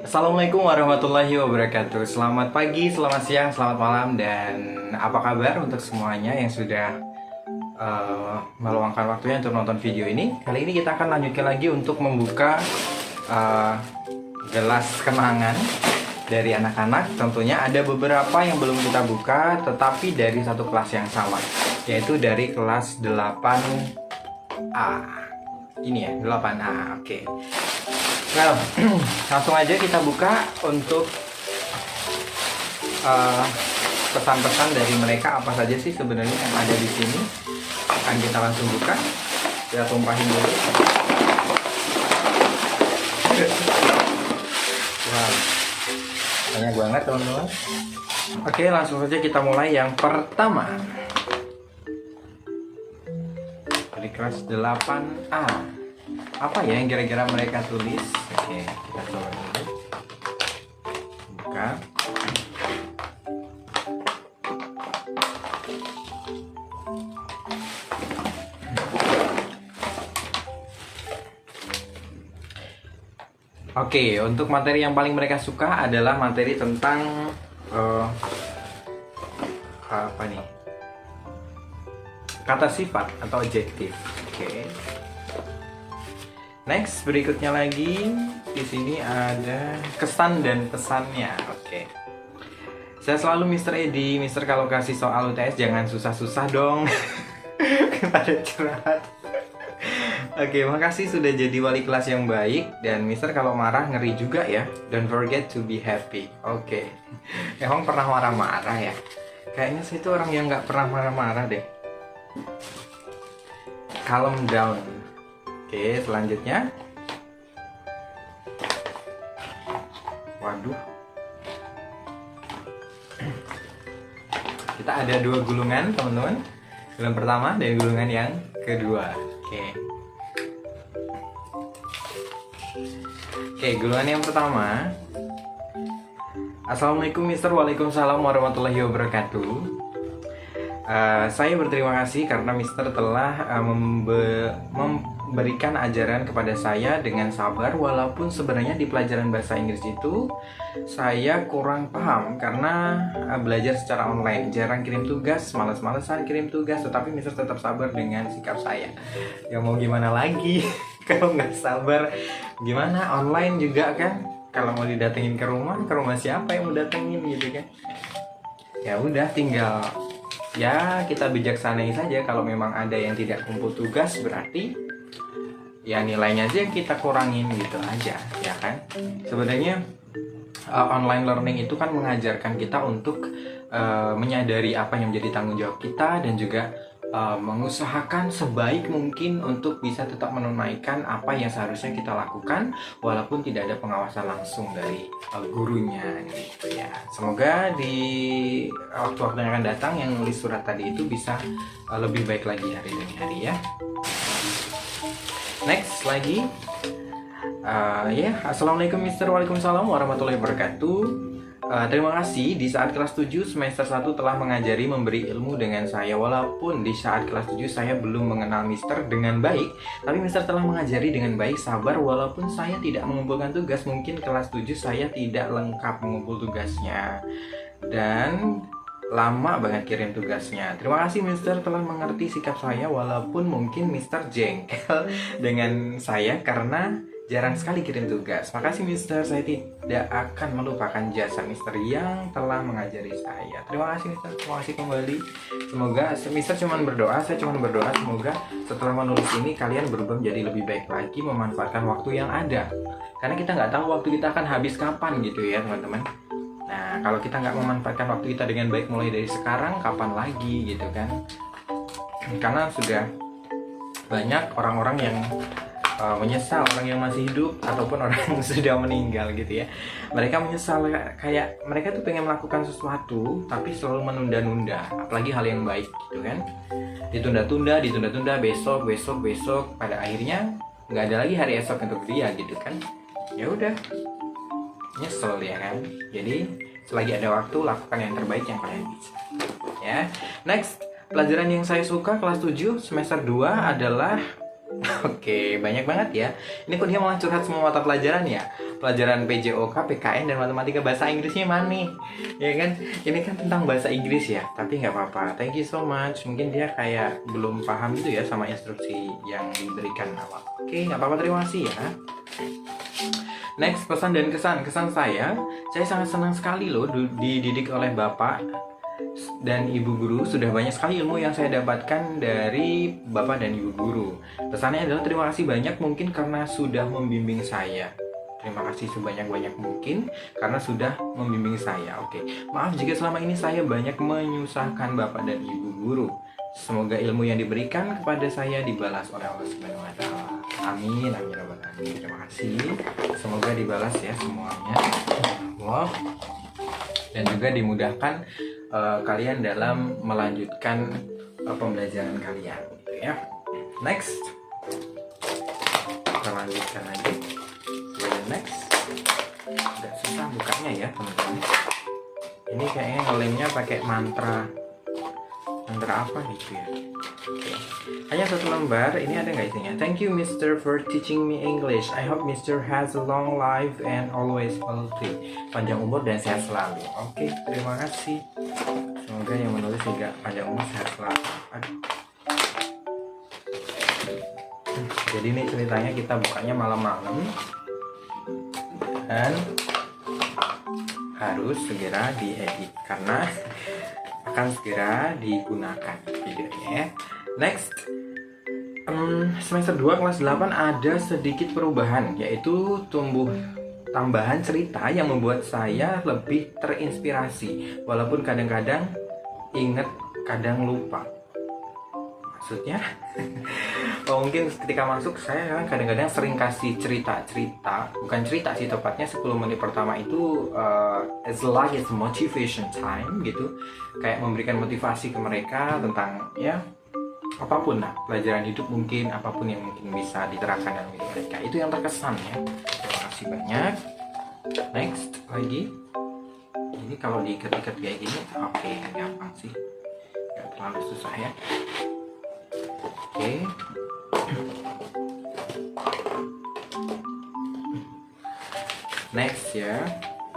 Assalamualaikum warahmatullahi wabarakatuh. Selamat pagi, selamat siang, selamat malam, dan apa kabar untuk semuanya yang sudah meluangkan waktunya untuk nonton video ini. Kali ini kita akan lanjutkan lagi untuk membuka gelas kenangan dari anak-anak. Tentunya ada beberapa yang belum kita buka, tetapi dari satu kelas yang sama, yaitu dari kelas 8A. Ini ya, 8A. Oke. Well, langsung aja kita buka untuk pesan-pesan dari mereka apa saja sih sebenarnya yang ada di sini. Akan kita langsung buka. Kita tumpahin dulu. Wow, banyak banget teman-teman. Oke, langsung saja kita mulai yang pertama. Dari kelas 8A. Apa ya yang kira-kira mereka tulis? Oke, kita coba dulu. Buka. Oke, untuk materi yang paling mereka suka adalah materi tentang apa nih? Kata sifat atau adjektif. Oke. Next, berikutnya lagi di sini ada kesan dan pesannya. Oke. Saya selalu Mr. Edi. Mr. kalau kasih soal UTS jangan susah-susah dong. Pada curhat. Oke, makasih sudah jadi wali kelas yang baik. Dan Mr. kalau marah ngeri juga ya. Don't forget to be happy. Oke. Emang pernah marah-marah ya? Kayaknya saya itu orang yang nggak pernah marah-marah deh. Calm down. Oke, selanjutnya. Waduh. Kita ada dua gulungan, teman-teman. Gulungan pertama dan gulungan yang kedua. Oke, gulungan yang pertama. Assalamualaikum Mister, Waalaikumsalam warahmatullahi wabarakatuh. Saya berterima kasih karena Mister telah memberikan ajaran kepada saya dengan sabar, walaupun sebenarnya di pelajaran bahasa Inggris itu saya kurang paham karena belajar secara online, jarang kirim tugas, malas-malesan kirim tugas, tetapi Mister tetap sabar dengan sikap saya. Ya mau gimana lagi? Kalau nggak sabar gimana? Online juga kan, kalau mau didatengin ke rumah siapa yang mau datengin gitu kan? Ya udah, tinggal ya kita bijaksanai saja. Kalau memang ada yang tidak kumpul tugas, berarti ya nilainya aja kita kurangin gitu aja, ya kan? Sebenarnya online learning itu kan mengajarkan kita untuk menyadari apa yang menjadi tanggung jawab kita, dan juga mengusahakan sebaik mungkin untuk bisa tetap menunaikan apa yang seharusnya kita lakukan walaupun tidak ada pengawasan langsung dari gurunya gitu ya. Semoga di waktu-waktu yang akan datang yang nulis surat tadi itu bisa lebih baik lagi hari demi hari ya. Next lagi. Assalamualaikum Mister, Waalaikumsalam warahmatullahi wabarakatuh. Terima kasih di saat kelas 7 semester 1 telah mengajari memberi ilmu dengan saya. Walaupun di saat kelas 7 saya belum mengenal Mister dengan baik, tapi Mister telah mengajari dengan baik, sabar. Walaupun saya tidak mengumpulkan tugas, mungkin kelas 7 saya tidak lengkap mengumpul tugasnya dan lama banget kirim tugasnya. Terima kasih Mister telah mengerti sikap saya, walaupun mungkin Mister jengkel dengan saya karena jarang sekali kirim tugas. Makasih Mister, saya tidak akan melupakan jasa Mister yang telah mengajari saya. Terima kasih Mister, terima kasih kembali. Semoga Mister cuma berdoa, saya cuma berdoa semoga setelah menulis ini kalian berubah menjadi lebih baik lagi, memanfaatkan waktu yang ada. Karena kita nggak tahu waktu kita akan habis kapan gitu ya teman-teman. Nah, kalau kita nggak memanfaatkan waktu kita dengan baik mulai dari sekarang, kapan lagi gitu kan? Karena sudah banyak orang-orang yang menyesal, orang yang masih hidup ataupun orang yang sudah meninggal gitu ya. Mereka menyesal, kayak mereka tuh pengen melakukan sesuatu tapi selalu menunda-nunda, apalagi hal yang baik gitu kan. Ditunda-tunda, besok, pada akhirnya nggak ada lagi hari esok untuk dia gitu kan. Ya udah, nyesel ya kan. Jadi selagi ada waktu, lakukan yang terbaik yang kalian bisa ya. Next, pelajaran yang saya suka kelas 7 semester 2 adalah Oke, banyak banget ya. Ini kok dia malah curhat semua mata pelajaran ya. pelajaran PJOK, PKN, dan matematika bahasa Inggrisnya mana nih? Ya kan, ini kan tentang bahasa Inggris ya, tapi nggak apa-apa. Thank you so much. Mungkin dia kayak belum paham gitu ya sama instruksi yang diberikan awal. Oke, nggak apa-apa, terima kasih ya. Next, pesan dan kesan. Kesan saya sangat senang sekali loh dididik oleh Bapak dan Ibu Guru. Sudah banyak sekali ilmu yang saya dapatkan dari Bapak dan Ibu Guru. Pesannya adalah terima kasih banyak mungkin karena sudah membimbing saya. Terima kasih sebanyak-banyak mungkin karena sudah membimbing saya. Oke, maaf jika selama ini saya banyak menyusahkan Bapak dan Ibu Guru. Semoga ilmu yang diberikan kepada saya dibalas oleh Allah Subhanahu wa Ta'ala. Amin, amin, amin. Terima kasih. Semoga dibalas ya semuanya. Wow. Dan juga dimudahkan kalian dalam melanjutkan pembelajaran kalian, gitu ya. Next, kita lanjutkan lagi. Next, agak susah bukanya ya teman-teman. Ini kayaknya ngelemnya pakai mantra apa gitu ya. Oke. Hanya satu lembar. Ini ada nggak isinya? Thank you Mister for teaching me English. I hope Mister has a long life and always healthy. Panjang umur dan sehat selalu. Oke, terima kasih. Semoga yang menulis juga panjang umur sehat selalu. Aduh. Jadi ini ceritanya kita bukanya malam-malam dan harus segera diedit karena akan segera digunakan videonya. Next, semester 2 kelas 8 ada sedikit perubahan, yaitu tambahan cerita yang membuat saya lebih terinspirasi walaupun kadang-kadang inget kadang lupa. Maksudnya mungkin ketika masuk saya kan kadang-kadang sering kasih cerita, bukan cerita sih tepatnya, 10 menit pertama itu it's like it's motivation time gitu, kayak memberikan motivasi ke mereka tentang ya apapun lah, pelajaran hidup mungkin, apapun yang mungkin bisa diterapkan dalam hidup mereka. Itu yang terkesan ya. Terima kasih banyak. Next lagi, ini kalau diikat-ikat kayak gini oke, gampang sih, nggak terlalu susah ya. Oke. Next ya.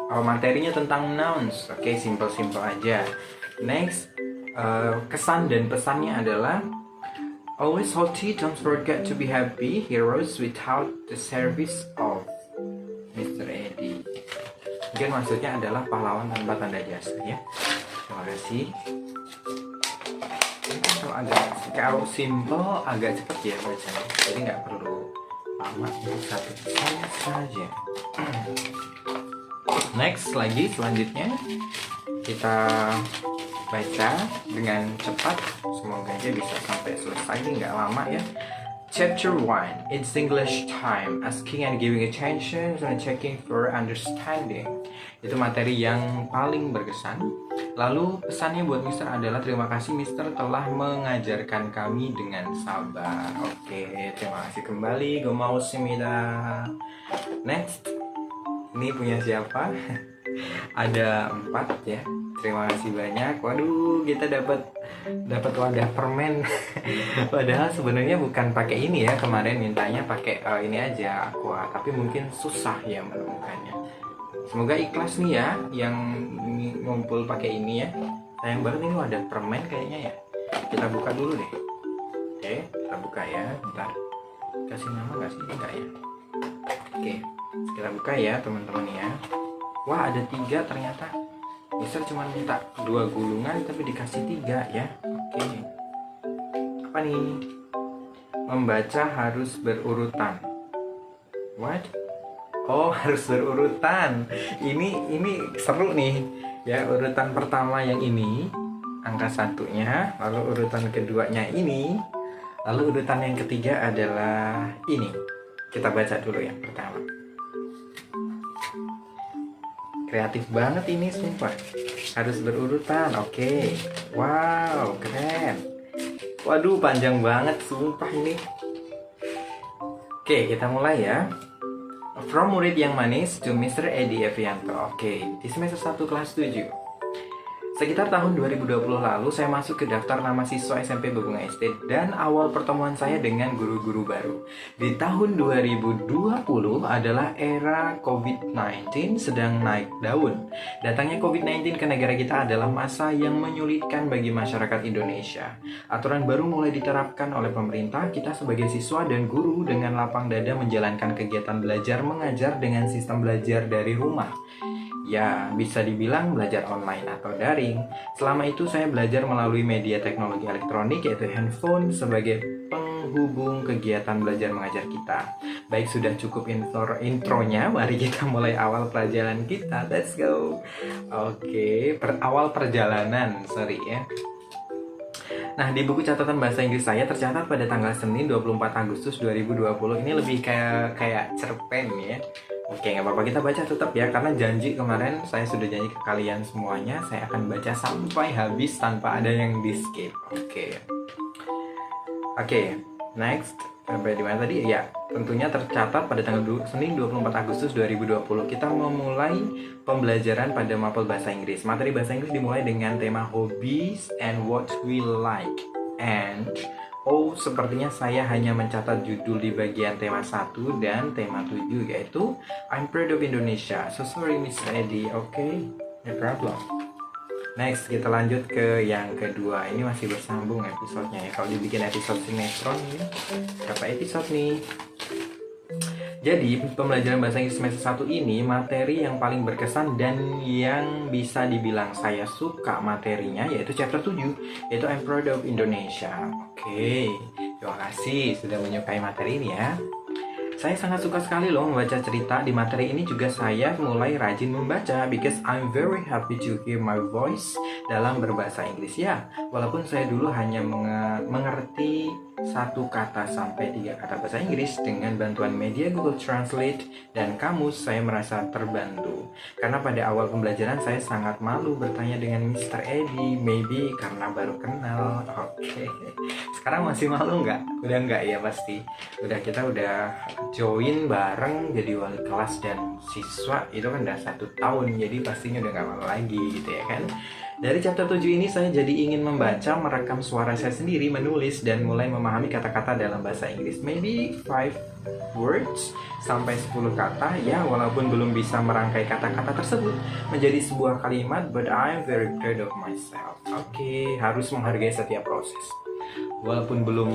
Materinya tentang nouns. Oke, simple aja. Next, kesan dan pesannya adalah always healthy, don't forget to be happy, heroes without the service of Mr. Eddie. Mungkin maksudnya adalah pahlawan tanpa tanda jasa ya. Terima kasih. Kalau simple agak cepet ya bacanya, jadi nggak perlu lama, satu saja. Next lagi, selanjutnya kita baca dengan cepat, semoga aja bisa sampai selesai, ini nggak lama ya. Chapter 1, it's English time, asking and giving attention and checking for understanding. Itu materi yang paling berkesan. Lalu pesannya buat Mister adalah terima kasih Mister telah mengajarkan kami dengan sabar. Oke, terima kasih kembali. Gomaussimida. Next, ini punya siapa? Ada 4 ya. Terima kasih banyak. Waduh, kita dapat wadah permen. Padahal sebenarnya bukan pakai ini ya. Kemarin mintanya pakai ini aja aqua, tapi mungkin susah ya menemukannya. Semoga ikhlas nih ya yang ngumpul pakai ini ya. Sayang banget ini wadah permen kayaknya ya. Kita buka dulu deh. Oke, kita buka ya. Bentar. Kasih nama nggak sih? Enggak ya. Oke, kita buka ya teman-teman ya. Wah, ada 3 ternyata. Mister cuma minta 2 gulungan tapi dikasih 3 ya. Oke. Apa nih? Membaca harus berurutan. What? Oh, harus berurutan. Ini seru nih. Ya, urutan pertama yang ini, angka 1-nya, lalu urutan keduanya ini, lalu urutan yang ketiga adalah ini. Kita baca dulu yang pertama. Kreatif banget ini sumpah. Harus berurutan. Oke. Wow, keren. Waduh, panjang banget sumpah ini. Oke, kita mulai ya. From murid yang manis to Mr. Eddie Evianto. Oke, di semester 1 kelas 7. Sekitar tahun 2020 lalu, saya masuk ke daftar nama siswa SMP Babunga SD dan awal pertemuan saya dengan guru-guru baru. Di tahun 2020 adalah era COVID-19 sedang naik daun. Datangnya COVID-19 ke negara kita adalah masa yang menyulitkan bagi masyarakat Indonesia. Aturan baru mulai diterapkan oleh pemerintah, kita sebagai siswa dan guru dengan lapang dada menjalankan kegiatan belajar mengajar dengan sistem belajar dari rumah. Ya, bisa dibilang belajar online atau daring. Selama itu saya belajar melalui media teknologi elektronik yaitu handphone sebagai penghubung kegiatan belajar mengajar kita. Baik, sudah cukup intronya, mari kita mulai awal pelajaran kita. Let's go. Oke, awal perjalanan, sorry ya. Nah, di buku catatan bahasa Inggris saya tercatat pada tanggal Senin 24 Agustus 2020. Ini lebih kayak cerpen ya. Oke, nggak apa-apa, kita baca tetap ya, karena janji kemarin saya sudah janji ke kalian semuanya, saya akan baca sampai habis tanpa ada yang di skip. Oke, next. Sampai di mana tadi? Ya, tentunya tercatat pada tanggal Senin 24 Agustus 2020. Kita memulai pembelajaran pada mapel bahasa Inggris. Materi bahasa Inggris dimulai dengan tema hobbies and what we like. And sepertinya saya hanya mencatat judul di bagian tema 1 dan tema 7, yaitu I'm proud of Indonesia. So sorry Miss Eddie. Oke, no problem. Next, kita lanjut ke yang kedua. Ini masih bersambung episodenya ya. Kalau dibikin episode sinetron ini, berapa episode nih? Jadi, pembelajaran bahasa Inggris semester 1 ini materi yang paling berkesan dan yang bisa dibilang saya suka materinya yaitu chapter 7, yaitu I'm proud of Indonesia. Oke, terima kasih sudah menyukai materi ini ya. Saya sangat suka sekali loh membaca cerita. Di materi ini juga saya mulai rajin membaca because I'm very happy to hear my voice dalam berbahasa Inggris ya. Walaupun saya dulu hanya mengerti 1 kata sampai 3 kata bahasa Inggris, dengan bantuan media Google Translate dan kamus saya merasa terbantu. Karena pada awal pembelajaran saya sangat malu bertanya dengan Mr. Eddie, maybe karena baru kenal. Oke. Sekarang masih malu nggak? Udah nggak ya pasti. Kita udah join bareng jadi wali kelas dan siswa, itu kan udah 1 tahun, jadi pastinya udah nggak malu lagi gitu ya kan. Dari chapter 7 ini saya jadi ingin membaca, merekam suara saya sendiri, menulis, dan mulai memahami kata-kata dalam bahasa Inggris. Maybe 5 words sampai 10 kata ya, walaupun belum bisa merangkai kata-kata tersebut menjadi sebuah kalimat, but I'm very proud of myself. Oke, harus menghargai setiap proses. Walaupun belum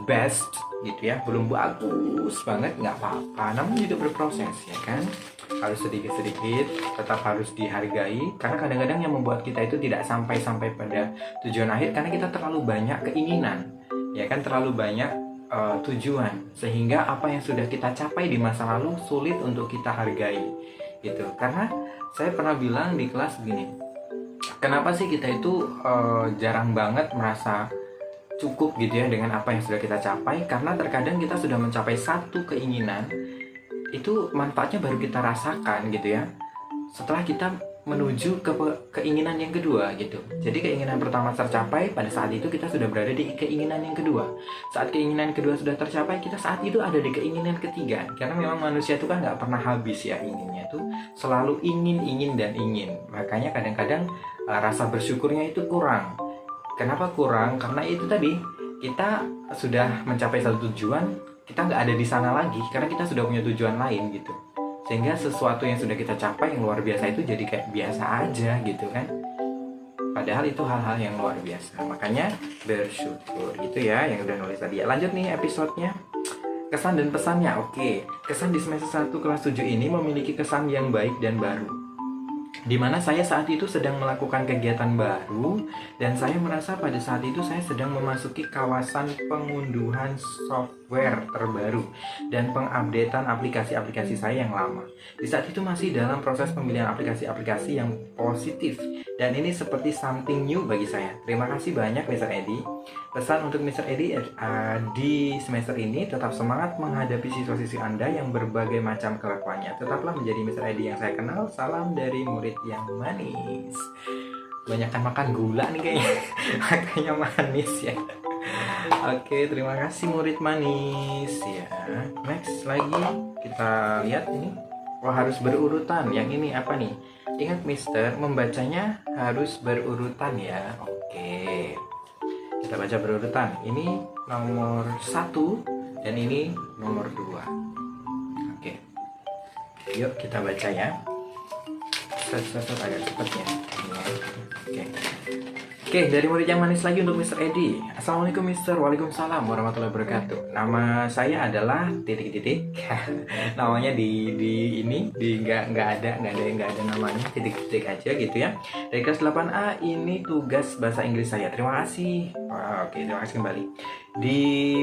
best gitu ya, belum bagus banget, nggak apa-apa, namun juga berproses ya kan. Harus sedikit-sedikit, tetap harus dihargai, karena kadang-kadang yang membuat kita itu tidak sampai pada tujuan akhir karena kita terlalu banyak keinginan ya kan, terlalu banyak tujuan, sehingga apa yang sudah kita capai di masa lalu sulit untuk kita hargai gitu. Karena saya pernah bilang di kelas begini, kenapa sih kita itu jarang banget merasa cukup gitu ya dengan apa yang sudah kita capai? Karena terkadang kita sudah mencapai satu keinginan, itu manfaatnya baru kita rasakan gitu ya setelah kita menuju ke keinginan yang kedua gitu. Jadi keinginan pertama tercapai, pada saat itu kita sudah berada di keinginan yang kedua. Saat keinginan kedua sudah tercapai, kita saat itu ada di keinginan ketiga. Karena memang manusia itu kan nggak pernah habis ya, inginnya tuh selalu ingin dan ingin. Makanya kadang-kadang rasa bersyukurnya itu kurang. Kenapa kurang? Karena itu tadi, kita sudah mencapai satu tujuan, kita nggak ada di sana lagi karena kita sudah punya tujuan lain gitu. Sehingga sesuatu yang sudah kita capai yang luar biasa itu jadi kayak biasa aja gitu kan. Padahal itu hal-hal yang luar biasa. Makanya bersyukur gitu ya, yang udah nulis tadi ya. Lanjut nih episodenya. Kesan dan pesannya. Oke, kesan di semester 1 kelas 7 ini memiliki kesan yang baik dan baru, di mana saya saat itu sedang melakukan kegiatan baru dan saya merasa pada saat itu saya sedang memasuki kawasan pengunduhan software terbaru dan pengupdatean aplikasi-aplikasi saya yang lama. Di saat itu masih dalam proses pemilihan aplikasi-aplikasi yang positif dan ini seperti something new bagi saya. Terima kasih banyak Mr. Eddie. Pesan untuk Mr. Eddie di semester ini, tetap semangat menghadapi siswa-siswi Anda yang berbagai macam kelakuannya. Tetaplah menjadi Mr. Eddie yang saya kenal. Salam dari murid yang manis. Banyakan makan gula nih kayaknya. Makanya manis ya. Oke, terima kasih murid manis ya. Next lagi kita lihat ini. Oh, harus berurutan. Yang ini apa nih? Ingat Mister, membacanya harus berurutan ya. Oke. Kita baca berurutan. Ini nomor 1 dan ini nomor 2. Oke. Yuk kita baca ya. Agak cepat ya. Oke. Oke, dari murid yang manis lagi untuk Mr. Edi. Assalamualaikum Mister. Waalaikumsalam warahmatullahi wabarakatuh. Nama saya adalah titik-titik. Namanya di ini nggak ada namanya, titik-titik aja gitu ya. Dari kelas 8A ini tugas bahasa Inggris saya. Terima kasih. Oke, terima kasih kembali. Di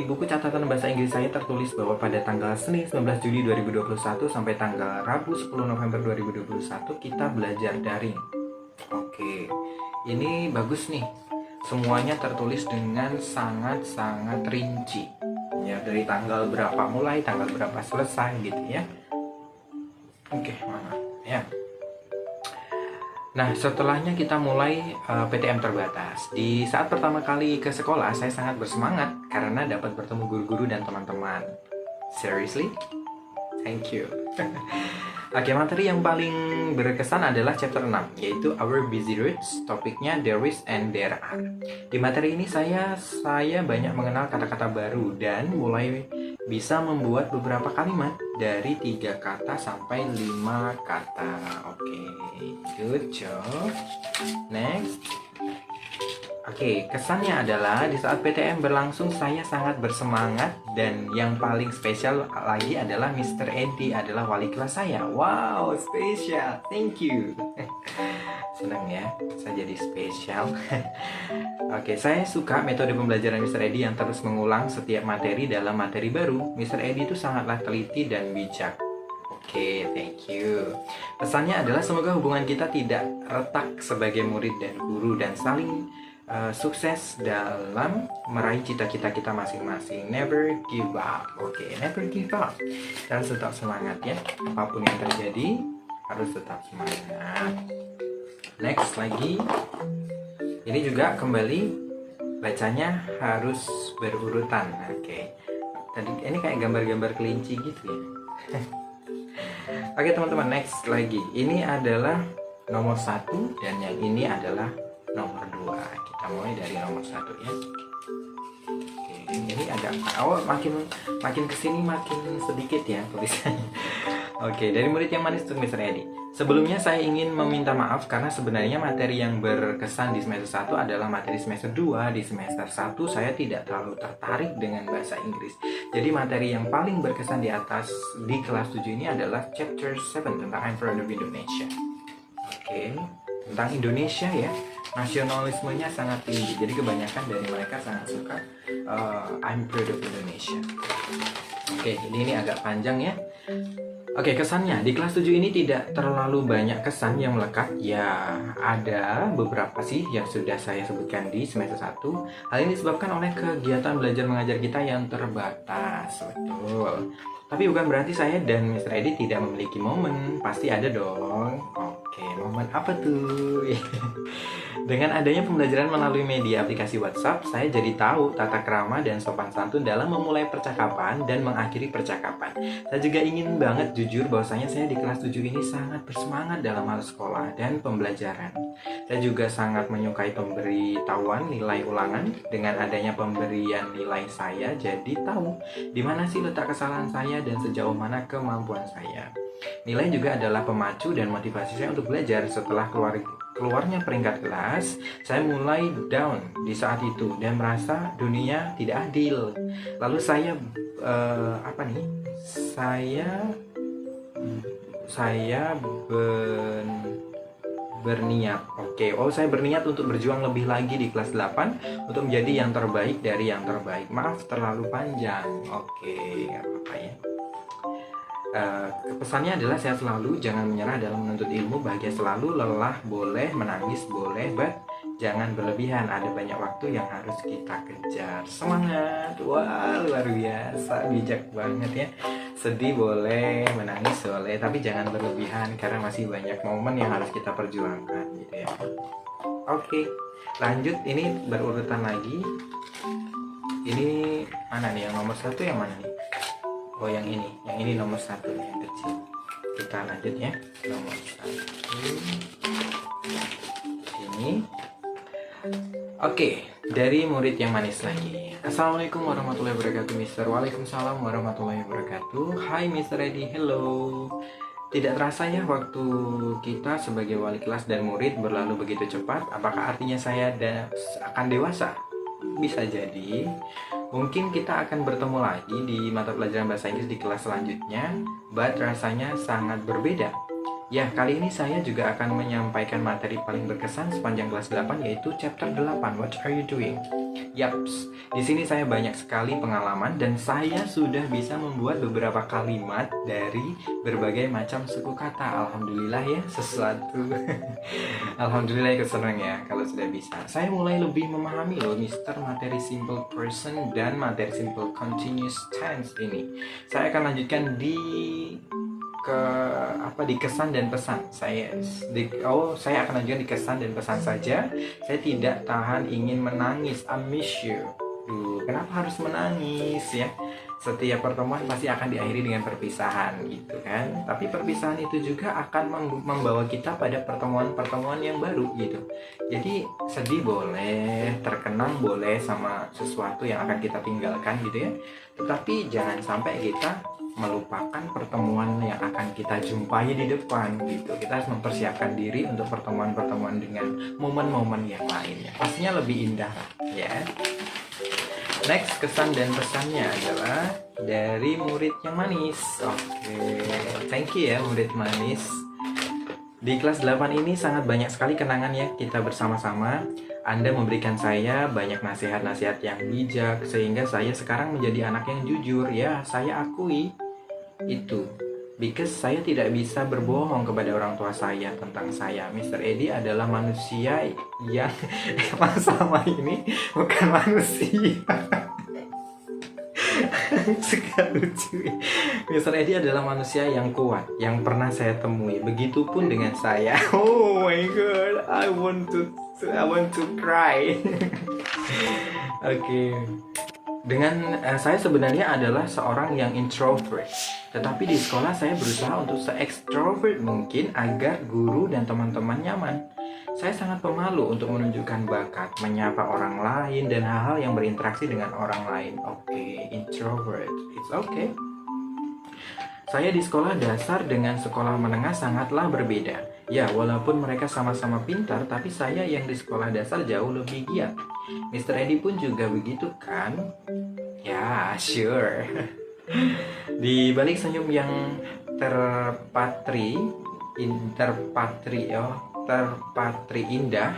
buku catatan bahasa Inggris saya tertulis bahwa pada tanggal Senin 19 Juli 2021 sampai tanggal Rabu 10 November 2021 kita belajar daring. Oke. Ini bagus nih, semuanya tertulis dengan sangat-sangat rinci ya, dari tanggal berapa mulai, tanggal berapa selesai gitu ya. Oke, mana ya. Nah, setelahnya kita mulai PTM terbatas. Di saat pertama kali ke sekolah, saya sangat bersemangat karena dapat bertemu guru-guru dan teman-teman. Seriously? Thank you. Oke, materi yang paling berkesan adalah chapter 6, yaitu Our Busy Roots, topiknya There is and There are. Di materi ini saya banyak mengenal kata-kata baru dan mulai bisa membuat beberapa kalimat dari 3 kata sampai 5 kata. Oke, good job. Next. Oke, kesannya adalah di saat PTM berlangsung saya sangat bersemangat dan yang paling spesial lagi adalah Mr. Edi adalah wali kelas saya. Wow, spesial. Thank you. Senang ya, saya jadi spesial. Oke, saya suka metode pembelajaran Mr. Edi yang terus mengulang setiap materi dalam materi baru. Mr. Edi itu sangatlah teliti dan bijak. Oke, thank you. Pesannya adalah semoga hubungan kita tidak retak sebagai murid dan guru dan saling sukses dalam meraih cita-cita kita masing-masing. Never give up. Oke, never give up. Dan tetap semangat ya. Apapun yang terjadi harus tetap semangat. Next lagi. Ini juga kembali bacanya harus berurutan. Oke. Tadi ini kayak gambar-gambar kelinci gitu ya. Oke teman-teman, next lagi. Ini adalah nomor 1 dan yang ini adalah nomor 2. Kita mulai dari nomor 1 ya. Oke, ini agak makin kesini makin sedikit ya tulisannya. Oke, dari murid yang manis untuk Mr. Edi. Sebelumnya saya ingin meminta maaf karena sebenarnya materi yang berkesan di semester 1 adalah materi semester 2. Di semester 1 saya tidak terlalu tertarik dengan bahasa Inggris. Jadi materi yang paling berkesan di atas di kelas 7 ini adalah chapter 7 tentang I'm Proud of Indonesia. Oke, tentang Indonesia ya. Nasionalismenya sangat tinggi, jadi kebanyakan dari mereka sangat suka I'm Proud of Indonesia. Oke, ini agak panjang ya. Oke, kesannya di kelas 7 ini tidak terlalu banyak kesan yang melekat. Ya, ada beberapa sih yang sudah saya sebutkan di semester 1. Hal ini disebabkan oleh kegiatan belajar mengajar kita yang terbatas. Betul. Tapi bukan berarti saya dan Mr. Edi tidak memiliki momen. Pasti ada dong. Oke, momen apa tuh? Dengan adanya pembelajaran melalui media aplikasi WhatsApp, saya jadi tahu tata krama dan sopan santun dalam memulai percakapan dan mengakhiri percakapan. Saya juga ingin banget jujur bahwasanya saya di kelas 7 ini sangat bersemangat dalam hal sekolah dan pembelajaran. Saya juga sangat menyukai pemberitahuan nilai ulangan. Dengan adanya pemberian nilai saya jadi tahu di mana sih letak kesalahan saya dan sejauh mana kemampuan saya. Nilai juga adalah pemacu dan motivasi saya untuk belajar. Setelah keluarnya peringkat kelas, saya mulai down di saat itu dan merasa dunia tidak adil. Lalu saya berniat. Saya berniat untuk berjuang lebih lagi di kelas 8 untuk menjadi yang terbaik dari yang terbaik. Maaf terlalu panjang. Oke, nggak apa-apa ya. Pesannya adalah sehat selalu, jangan menyerah dalam menuntut ilmu, bahagia selalu, lelah boleh, menangis boleh, but jangan berlebihan, ada banyak waktu yang harus kita kejar. Semangat. Wah, luar biasa, bijak banget ya. Sedih boleh, menangis boleh, tapi jangan berlebihan karena masih banyak momen yang harus kita perjuangkan gitu ya. Oke, lanjut, ini berurutan lagi. Ini mana nih, yang nomor 1 yang mana nih? Oh, yang ini nomor 1 yang kecil. Kita lanjut ya. Nomor 1 ini. Oke, dari murid yang manis lagi. Assalamualaikum warahmatullahi wabarakatuh, Mister. Waalaikumsalam warahmatullahi wabarakatuh. Hai Mister Edi, hello. Tidak terasa ya waktu kita sebagai wali kelas dan murid berlalu begitu cepat. Apakah artinya saya akan dewasa? Bisa jadi. Mungkin kita akan bertemu lagi di mata pelajaran bahasa Inggris di kelas selanjutnya, but rasanya sangat berbeda. Ya, kali ini saya juga akan menyampaikan materi paling berkesan sepanjang kelas 8, yaitu chapter 8, What Are You Doing? Yaps, di sini saya banyak sekali pengalaman dan saya sudah bisa membuat beberapa kalimat dari berbagai macam suku kata. Alhamdulillah ya, sesuatu. Alhamdulillah, ikut senang ya kalau sudah bisa. Saya mulai lebih memahami loh Mister materi simple present dan materi simple continuous tense ini. Saya akan lanjutkan di kesan dan pesan. Saya akan lanjutkan di kesan dan pesan saja. Saya tidak tahan ingin menangis. I miss you. Kenapa harus menangis ya? Setiap pertemuan pasti akan diakhiri dengan perpisahan gitu kan. Tapi perpisahan itu juga akan membawa kita pada pertemuan-pertemuan yang baru gitu. Jadi sedih boleh, terkenang boleh sama sesuatu yang akan kita tinggalkan gitu ya. Tetapi jangan sampai kita melupakan pertemuan yang akan kita jumpai di depan gitu. Kita harus mempersiapkan diri untuk pertemuan-pertemuan dengan momen-momen yang lainnya. Pastinya lebih indah ya. Next, kesan dan pesannya adalah dari murid yang manis. Oke, thank you ya murid manis. Di kelas 8 ini sangat banyak sekali kenangan ya kita bersama-sama. Anda memberikan saya banyak nasihat-nasihat yang bijak sehingga saya sekarang menjadi anak yang jujur. Ya, saya akui itu. Because saya tidak bisa berbohong kepada orang tua saya tentang saya. Mr. Edi adalah manusia yang sama ini bukan manusia. Suka lucu. Mr. Edi adalah manusia yang kuat yang pernah saya temui. Begitupun dengan saya. Oh my god, I want to cry. Oke. Dengan saya sebenarnya adalah seorang yang introvert. Tetapi di sekolah saya berusaha untuk se-extrovert mungkin agar guru dan teman-teman nyaman. Saya sangat pemalu untuk menunjukkan bakat, menyapa orang lain, dan hal-hal yang berinteraksi dengan orang lain. Oke, introvert. It's okay. Saya di sekolah dasar dengan sekolah menengah sangatlah berbeda. Ya, walaupun mereka sama-sama pintar, tapi saya yang di sekolah dasar jauh lebih giat. Mr. Edi pun juga begitu kan? Ya, sure. Di balik senyum yang terpatri indah,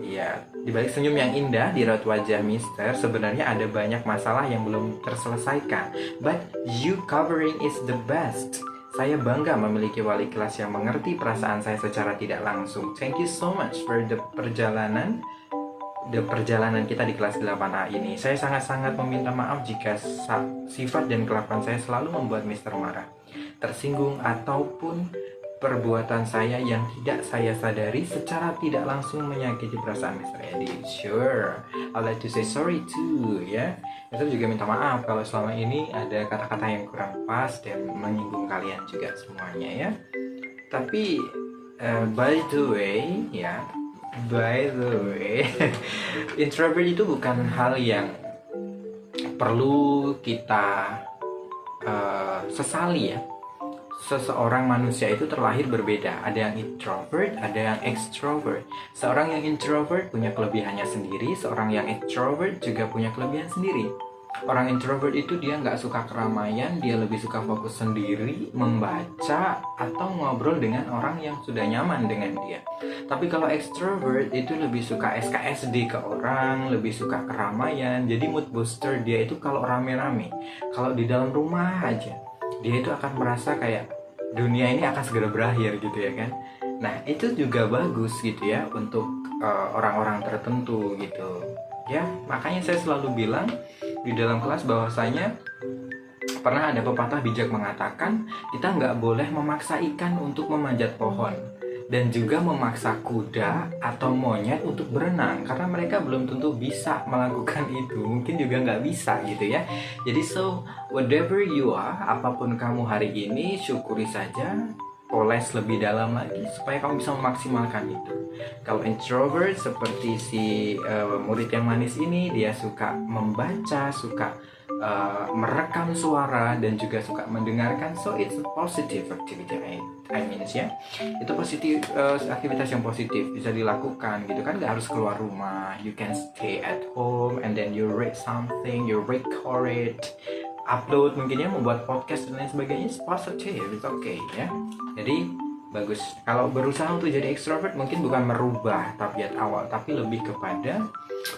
ya, di balik senyum yang indah di raut wajah Mister, sebenarnya ada banyak masalah yang belum terselesaikan. But you covering is the best. Saya bangga memiliki wali kelas yang mengerti perasaan saya secara tidak langsung. Thank you so much for the perjalanan kita di kelas 8A ini. Saya sangat-sangat meminta maaf jika sifat dan kelakuan saya selalu membuat Mister marah, tersinggung, ataupun perbuatan saya yang tidak saya sadari secara tidak langsung menyakiti perasaan Mr. Edi. Sure, I'd like to say sorry too ya. Mister juga minta maaf kalau selama ini ada kata-kata yang kurang pas dan menyinggung kalian juga semuanya ya. Tapi by the way, introvert itu bukan hal yang perlu kita sesali ya. Seseorang manusia itu terlahir berbeda. Ada yang introvert, ada yang extrovert. Seorang yang introvert punya kelebihannya sendiri, seorang yang extrovert juga punya kelebihan sendiri. Orang introvert itu dia nggak suka keramaian, dia lebih suka fokus sendiri, membaca, atau ngobrol dengan orang yang sudah nyaman dengan dia. Tapi kalau extrovert itu lebih suka SKSD ke orang, lebih suka keramaian. Jadi mood booster dia itu kalau rame-rame. Kalau di dalam rumah aja, dia itu akan merasa kayak dunia ini akan segera berakhir gitu ya kan. Nah itu juga bagus gitu ya untuk orang-orang tertentu gitu ya. Makanya saya selalu bilang di dalam kelas bahwasanya pernah ada pepatah bijak mengatakan kita nggak boleh memaksa ikan untuk memanjat pohon. dan juga memaksa kuda atau monyet untuk berenang karena mereka belum tentu bisa melakukan itu, mungkin juga nggak bisa gitu ya. Jadi so whatever you are, apapun kamu hari ini, syukuri saja, poles lebih dalam lagi supaya kamu bisa memaksimalkan itu. Kalau introvert seperti si murid yang manis ini, dia suka membaca, suka merekam suara dan juga suka mendengarkan, so it's a positive activity. I mean ya, itu positif, aktivitas yang positif bisa dilakukan gitu kan, nggak harus keluar rumah, you can stay at home and then you read something, you record it, upload, mungkin ya membuat podcast dan lain sebagainya, it's positive, it's okay ya. Jadi bagus. Kalau berusaha untuk jadi extrovert mungkin bukan merubah tabiat awal, tapi lebih kepada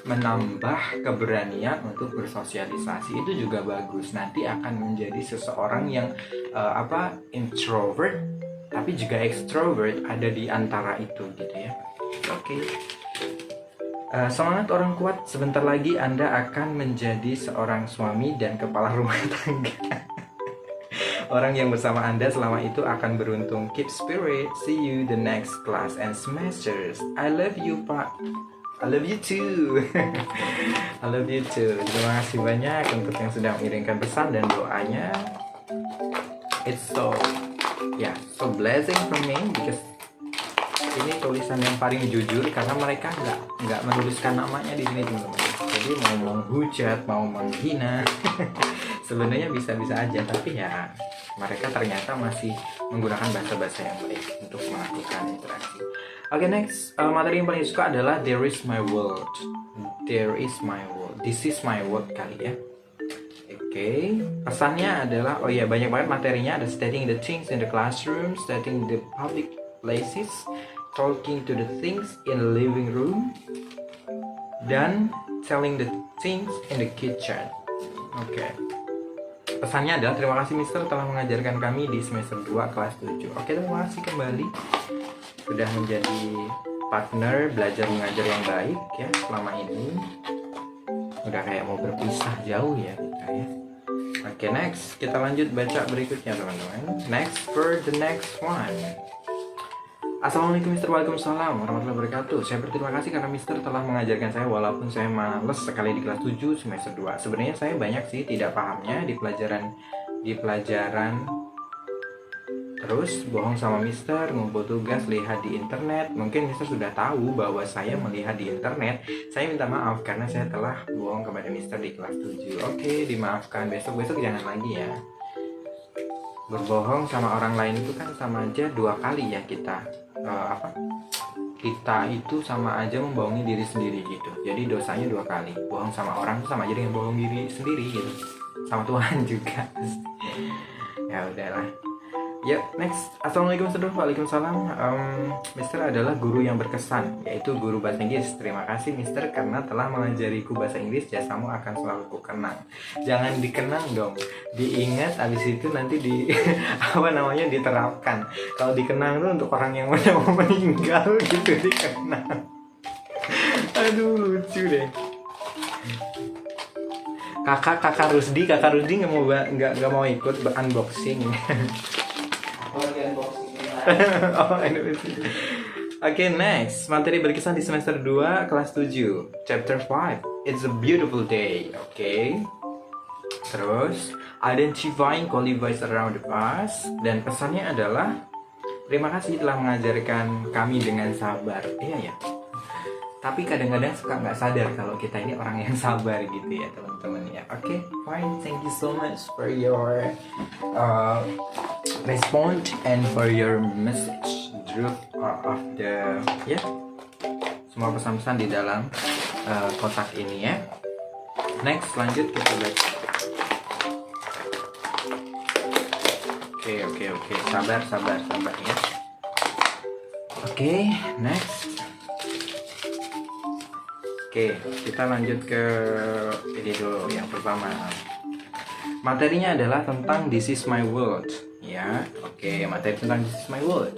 menambah keberanian untuk bersosialisasi, itu juga bagus. Nanti akan menjadi seseorang yang introvert tapi juga extrovert, ada di antara itu gitu ya. Oke. Semangat orang kuat, sebentar lagi Anda akan menjadi seorang suami dan kepala rumah tangga. Orang yang bersama Anda selama itu akan beruntung. Keep spirit. See you the next class and semesters. I love you, Pak. I love you too. I love you too. Terima kasih banyak untuk yang sudah mengirimkan pesan dan doanya. It's so blessing for me because ini tulisan yang paling jujur karena mereka nggak menuliskan namanya di sini teman-teman. Jadi mau menghujat, mau menghina, sebenarnya bisa-bisa aja, tapi ya mereka ternyata masih menggunakan bahasa-bahasa yang baik untuk melakukan interaksi. Oke, next, materi yang paling suka adalah There is my world. There is my world. This is my world kali ya. Oke, pesannya adalah, banyak banget materinya. Ada stating the things in the classroom, stating the public places, talking to the things in the living room, dan telling the things in the kitchen. Oke. Pesannya adalah terima kasih Mister telah mengajarkan kami di semester 2 kelas 7. Oke, terima kasih kembali. Sudah menjadi partner belajar mengajar yang baik ya selama ini. Udah kayak mau berpisah jauh ya kita ya. Oke, next kita lanjut baca berikutnya teman-teman. Next for the next one. Assalamualaikum Mister. Waalaikumsalam warahmatullahi wabarakatuh. Saya berterima kasih karena Mister telah mengajarkan saya walaupun saya males sekali di kelas 7 semester 2. Sebenarnya saya banyak sih tidak pahamnya di pelajaran. Terus bohong sama Mister, ngumpul tugas, lihat di internet. Mungkin Mister sudah tahu bahwa saya melihat di internet. Saya minta maaf karena saya telah bohong kepada Mister di kelas 7. Oke, dimaafkan. Besok jangan lagi ya. Berbohong sama orang lain itu kan sama aja 2 kali ya kita. Kita itu sama aja membohongi diri sendiri gitu. Jadi dosanya 2 kali. Bohong sama orang itu sama aja dengan bohong diri sendiri gitu. Sama Tuhan juga. Ya udahlah. Yuk, next. Assalamualaikum warahmatullahi wabarakatuh. Waalaikumsalam. Mister adalah guru yang berkesan, yaitu guru bahasa Inggris. Terima kasih Mister karena telah mengajariku bahasa Inggris. Jasamu akan selalu kukenang. Jangan dikenang dong, diingat. Abis itu nanti diterapkan. Kalau dikenang tuh untuk orang yang mau meninggal gitu dikenang. Aduh, lucu deh. Kakak Rusdi nggak mau ikut unboxing. Oke, next. Materi berkesan di semester 2 kelas 7 Chapter 5 It's a beautiful day. Oke. Terus identifying qualities around us. Dan pesannya adalah terima kasih telah mengajarkan kami dengan sabar. Iya ya. Tapi kadang-kadang suka nggak sadar kalau kita ini orang yang sabar gitu ya teman-teman ya. Oke, fine. Thank you so much for your response and for your message. Drop of the semua pesan-pesan di dalam kotak ini ya. Next, lanjut kita baca. Oke. Sabar ya. Oke, next. Oke, kita lanjut ke ini dulu yang pertama. Materinya adalah tentang This is my world, ya. Oke, materi tentang This is my world.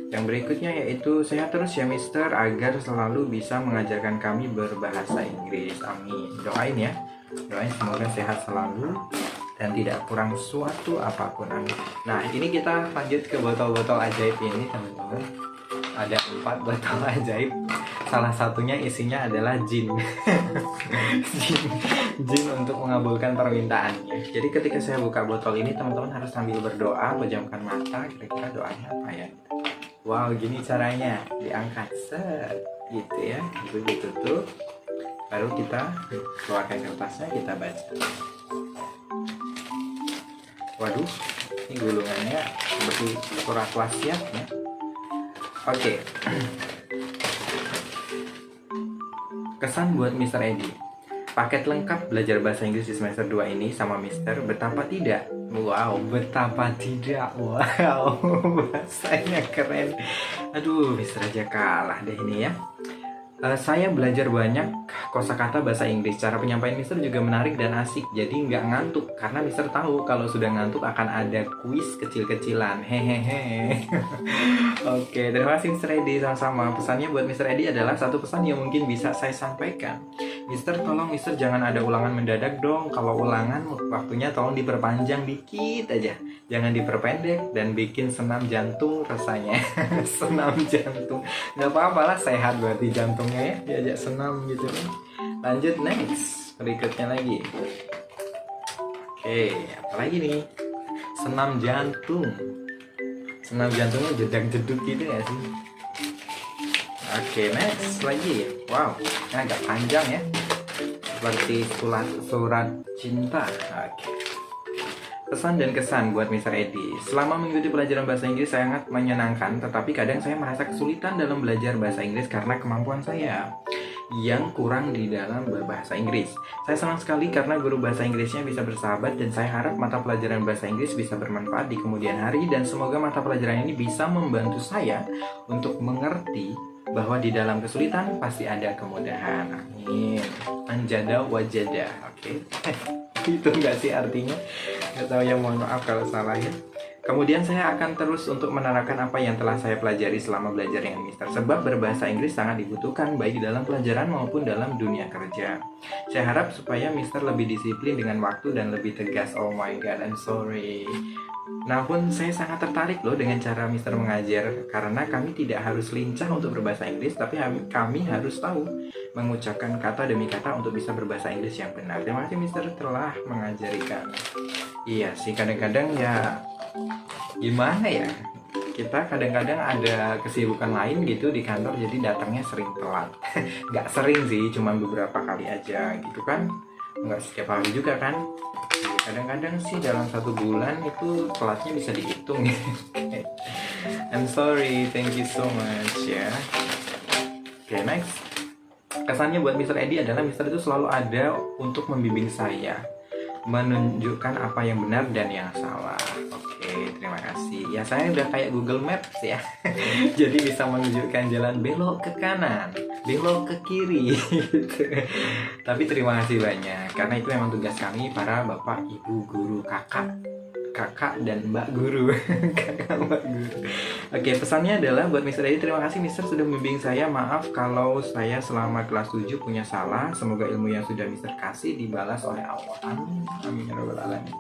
Yang berikutnya yaitu sehat terus ya Mister agar selalu bisa mengajarkan kami berbahasa Inggris. Amin. Doain ya. Doain semoga sehat selalu dan tidak kurang suatu apapun. Amin. Nah, ini kita lanjut ke botol-botol ajaib ini teman-teman. Ada 4 botol ajaib. Salah satunya isinya adalah jin. jin untuk mengabulkan permintaannya. Jadi ketika saya buka botol ini, teman-teman harus sambil berdoa, pejamkan mata. Kira-kira doanya apa ya? Wow, gini caranya. Diangkat set gitu ya, itu ditutup. Baru kita keluarkan kertasnya, kita baca. Waduh, ini gulungannya seperti surat wasiat ya. Oke. Kesan buat Mr. Edi. Paket lengkap belajar bahasa Inggris di semester 2 ini sama Mr. Betapa tidak. Wow, betapa tidak. Wow, bahasanya keren. Aduh, Mr. aja kalah deh ini ya. Saya belajar banyak kosakata bahasa Inggris. Cara penyampaian Mister juga menarik dan asik. Jadi nggak ngantuk. Karena Mister tahu kalau sudah ngantuk akan ada kuis kecil-kecilan. Hehehe. Oke, terima kasih Mister Edi. Sama-sama. Pesannya buat Mister Edi adalah satu pesan yang mungkin bisa saya sampaikan. Mister, tolong Mister jangan ada ulangan mendadak dong. Kalau ulangan waktunya tolong diperpanjang dikit aja. Jangan diperpendek dan bikin senam jantung rasanya. Senam jantung. Nggak apa-apa lah, sehat berarti jantungnya ya. Diajak senam gitu. Lanjut next. Berikutnya lagi. Oke, apa lagi nih? Senam jantung. Senam jantungnya jedak-jeduk gitu ya sih. Oke, next lagi. Wow, ini agak panjang ya. Seperti surat cinta. Oke. Pesan dan kesan buat Mr. Edi. Selama mengikuti pelajaran bahasa Inggris sangat menyenangkan, tetapi kadang saya merasa kesulitan dalam belajar bahasa Inggris karena kemampuan saya yang kurang di dalam berbahasa Inggris. Saya senang sekali karena guru bahasa Inggrisnya bisa bersahabat dan saya harap mata pelajaran bahasa Inggris bisa bermanfaat di kemudian hari dan semoga mata pelajaran ini bisa membantu saya untuk mengerti bahwa di dalam kesulitan pasti ada kemudahan. Amin. Anjada wajada. Oke. Itu enggak sih artinya? Nggak tahu ya, mohon maaf kalau salah ya. Kemudian saya akan terus untuk menerapkan apa yang telah saya pelajari selama belajar dengan Mister. Sebab berbahasa Inggris sangat dibutuhkan baik dalam pelajaran maupun dalam dunia kerja. Saya harap supaya Mister lebih disiplin dengan waktu dan lebih tegas. Oh my god, I'm sorry. Namun saya sangat tertarik loh dengan cara Mister mengajar. Karena kami tidak harus lincah untuk berbahasa Inggris, tapi kami harus tahu mengucapkan kata demi kata untuk bisa berbahasa Inggris yang benar. Terima kasih Mister telah mengajari kami. Iya sih, kadang-kadang ya gimana ya, kita kadang-kadang ada kesibukan lain gitu di kantor, jadi datangnya sering telat. Nggak sering sih, cuma beberapa kali aja gitu kan, nggak setiap hari juga kan. Kadang-kadang sih dalam 1 bulan itu telatnya bisa dihitung. I'm sorry, thank you so much ya. Oke, next. Kesannya buat Mr. Edi adalah Mr. itu selalu ada untuk membimbing saya, menunjukkan apa yang benar dan yang salah. Oke, terima kasih. Ya, saya udah kayak Google Maps ya. Jadi bisa menunjukkan jalan belok ke kanan, belok ke kiri gitu. Tapi terima kasih banyak karena itu memang tugas kami para bapak, ibu, guru, kakak dan mbak guru. Kakak, mbak guru. Oke, pesannya adalah buat Mr. Edi, terima kasih Mr. sudah membimbing saya. Maaf kalau saya selama kelas 7 punya salah. Semoga ilmu yang sudah Mr. kasih dibalas oleh Allah. Amin. Amin ya rabbal alamin.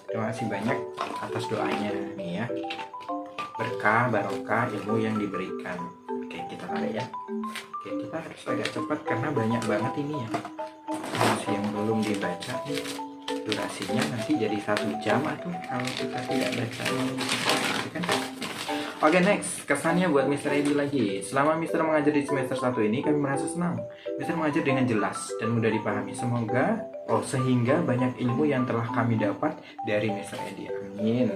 Terima kasih banyak atas doanya nih ya. Berkah, barokah ilmu yang diberikan. Oke, kita tarik ya. Oke, kita harus agak cepat karena banyak banget ini ya. Masih yang belum dibaca nih. Durasinya nanti jadi 1 jam atau kalau kita tidak baca kan. Oke, next. Kesannya buat Mr. Edi lagi. Selama Mr. mengajar di semester 1 ini kami merasa senang. Mr. mengajar dengan jelas dan mudah dipahami. Sehingga banyak ilmu yang telah kami dapat dari Mr. Edi. Amin.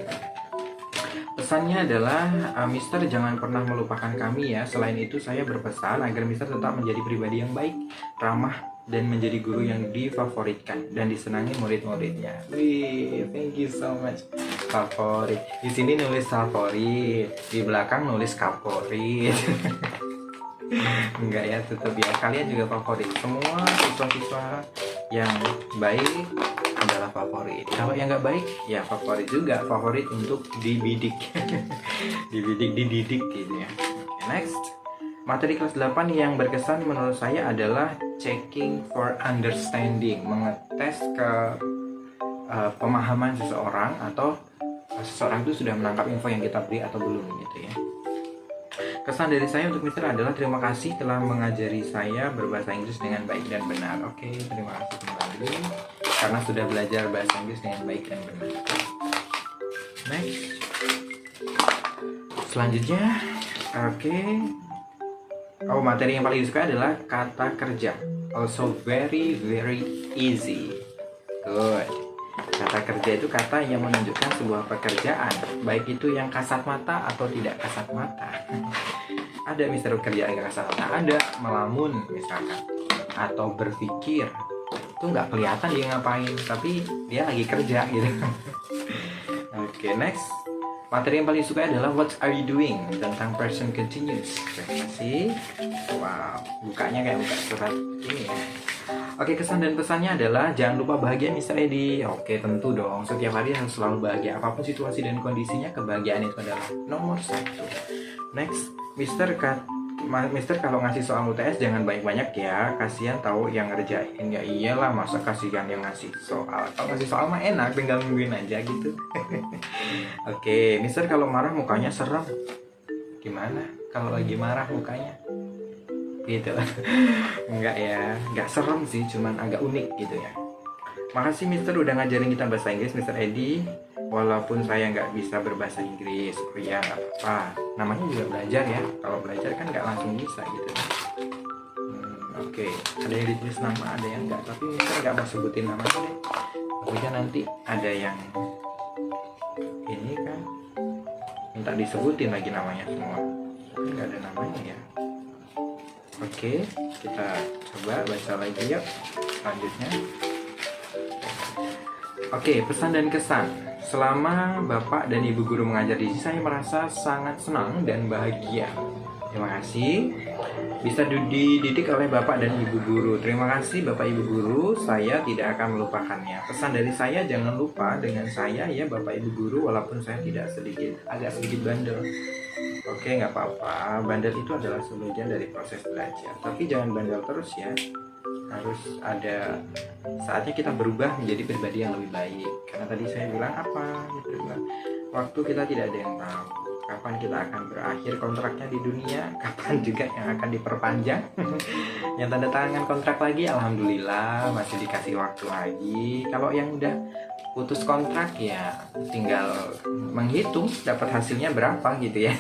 Pesannya adalah Mister jangan pernah melupakan kami ya. Selain itu saya berpesan agar Mister tetap menjadi pribadi yang baik, ramah, dan menjadi guru yang difavoritkan dan disenangi murid-muridnya. Wih, thank you so much. Favorit. Di sini nulis favorit, di belakang nulis kaporit. Enggak ya, tetap ya. Kalian juga favorit. Semua siswa-siswa yang baik adalah favorit. Kalau yang nggak baik, ya favorit juga. Favorit untuk dibidik. dididik gitu ya. Okay, next. Materi kelas 8 yang berkesan menurut saya adalah checking for understanding. Mengetes ke pemahaman seseorang atau seseorang itu sudah menangkap info yang kita beri atau belum gitu ya. Kesan dari saya untuk Mister adalah terima kasih telah mengajari saya berbahasa Inggris dengan baik dan benar. Oke, terima kasih kembali karena sudah belajar bahasa Inggris dengan baik dan benar. Next. Selanjutnya, oke. Oh, materi yang paling disukai adalah kata kerja. Also very easy. Good. Kata kerja itu kata yang menunjukkan sebuah pekerjaan, baik itu yang kasat mata atau tidak kasat mata. Ada Mister kerjaan yang kasat mata, ada melamun misalkan, atau berpikir. Itu nggak kelihatan dia ngapain, tapi dia lagi kerja gitu. Oke, next. Materi yang paling suka adalah what are you doing, tentang person continuous. Terima kasih. Wow, bukanya kayak buka surat ini ya. Oke, kesan dan pesannya adalah jangan lupa bahagia Mister Edi. Oke, tentu dong. Setiap hari harus selalu bahagia. Apapun situasi dan kondisinya, kebahagiaan itu adalah nomor 1. Next, Mister kalau ngasih soal UTS jangan banyak-banyak ya. Kasihan tahu yang ngerjain. Ya iyalah, masa kasihan yang ngasih soal. Kalau ngasih soal mah enak, tinggal nungguin aja gitu. Oke, Mister kalau marah mukanya serem. Gimana kalau lagi marah mukanya? Gitu. Enggak ya, enggak serem sih, cuman agak unik gitu ya. Makasih Mister udah ngajarin kita bahasa Inggris, Mister Edi. Walaupun saya nggak bisa berbahasa Inggris, oh ya nggak apa-apa. Namanya juga belajar ya. Kalau belajar kan nggak langsung bisa gitu. Oke, ada yang ditulis nama, ada yang nggak. Tapi Mister nggak mau sebutin namanya deh. Pokoknya nanti ada yang ini kan minta disebutin lagi namanya semua. Tapi nggak ada namanya ya. Oke, kita coba baca lagi yuk. Selanjutnya. Oke, pesan dan kesan. Selama Bapak dan Ibu Guru mengajar di sini, saya merasa sangat senang dan bahagia. Terima kasih. Bisa dididik oleh Bapak dan Ibu Guru. Terima kasih Bapak Ibu Guru, saya tidak akan melupakannya. Pesan dari saya, jangan lupa dengan saya ya Bapak Ibu Guru, walaupun saya agak sedikit bandel. Oke, nggak apa-apa. Bandel itu adalah sebagian dari proses belajar. Tapi jangan bandel terus ya. Harus ada saatnya kita berubah menjadi pribadi yang lebih baik. Karena tadi saya bilang apa? Gitu bilang, waktu kita tidak ada yang tahu. Kapan kita akan berakhir kontraknya di dunia? Kapan juga yang akan diperpanjang? Yang tanda tangan kontrak lagi, alhamdulillah masih dikasih waktu lagi. Kalau yang udah putus kontrak ya tinggal menghitung dapat hasilnya berapa gitu ya.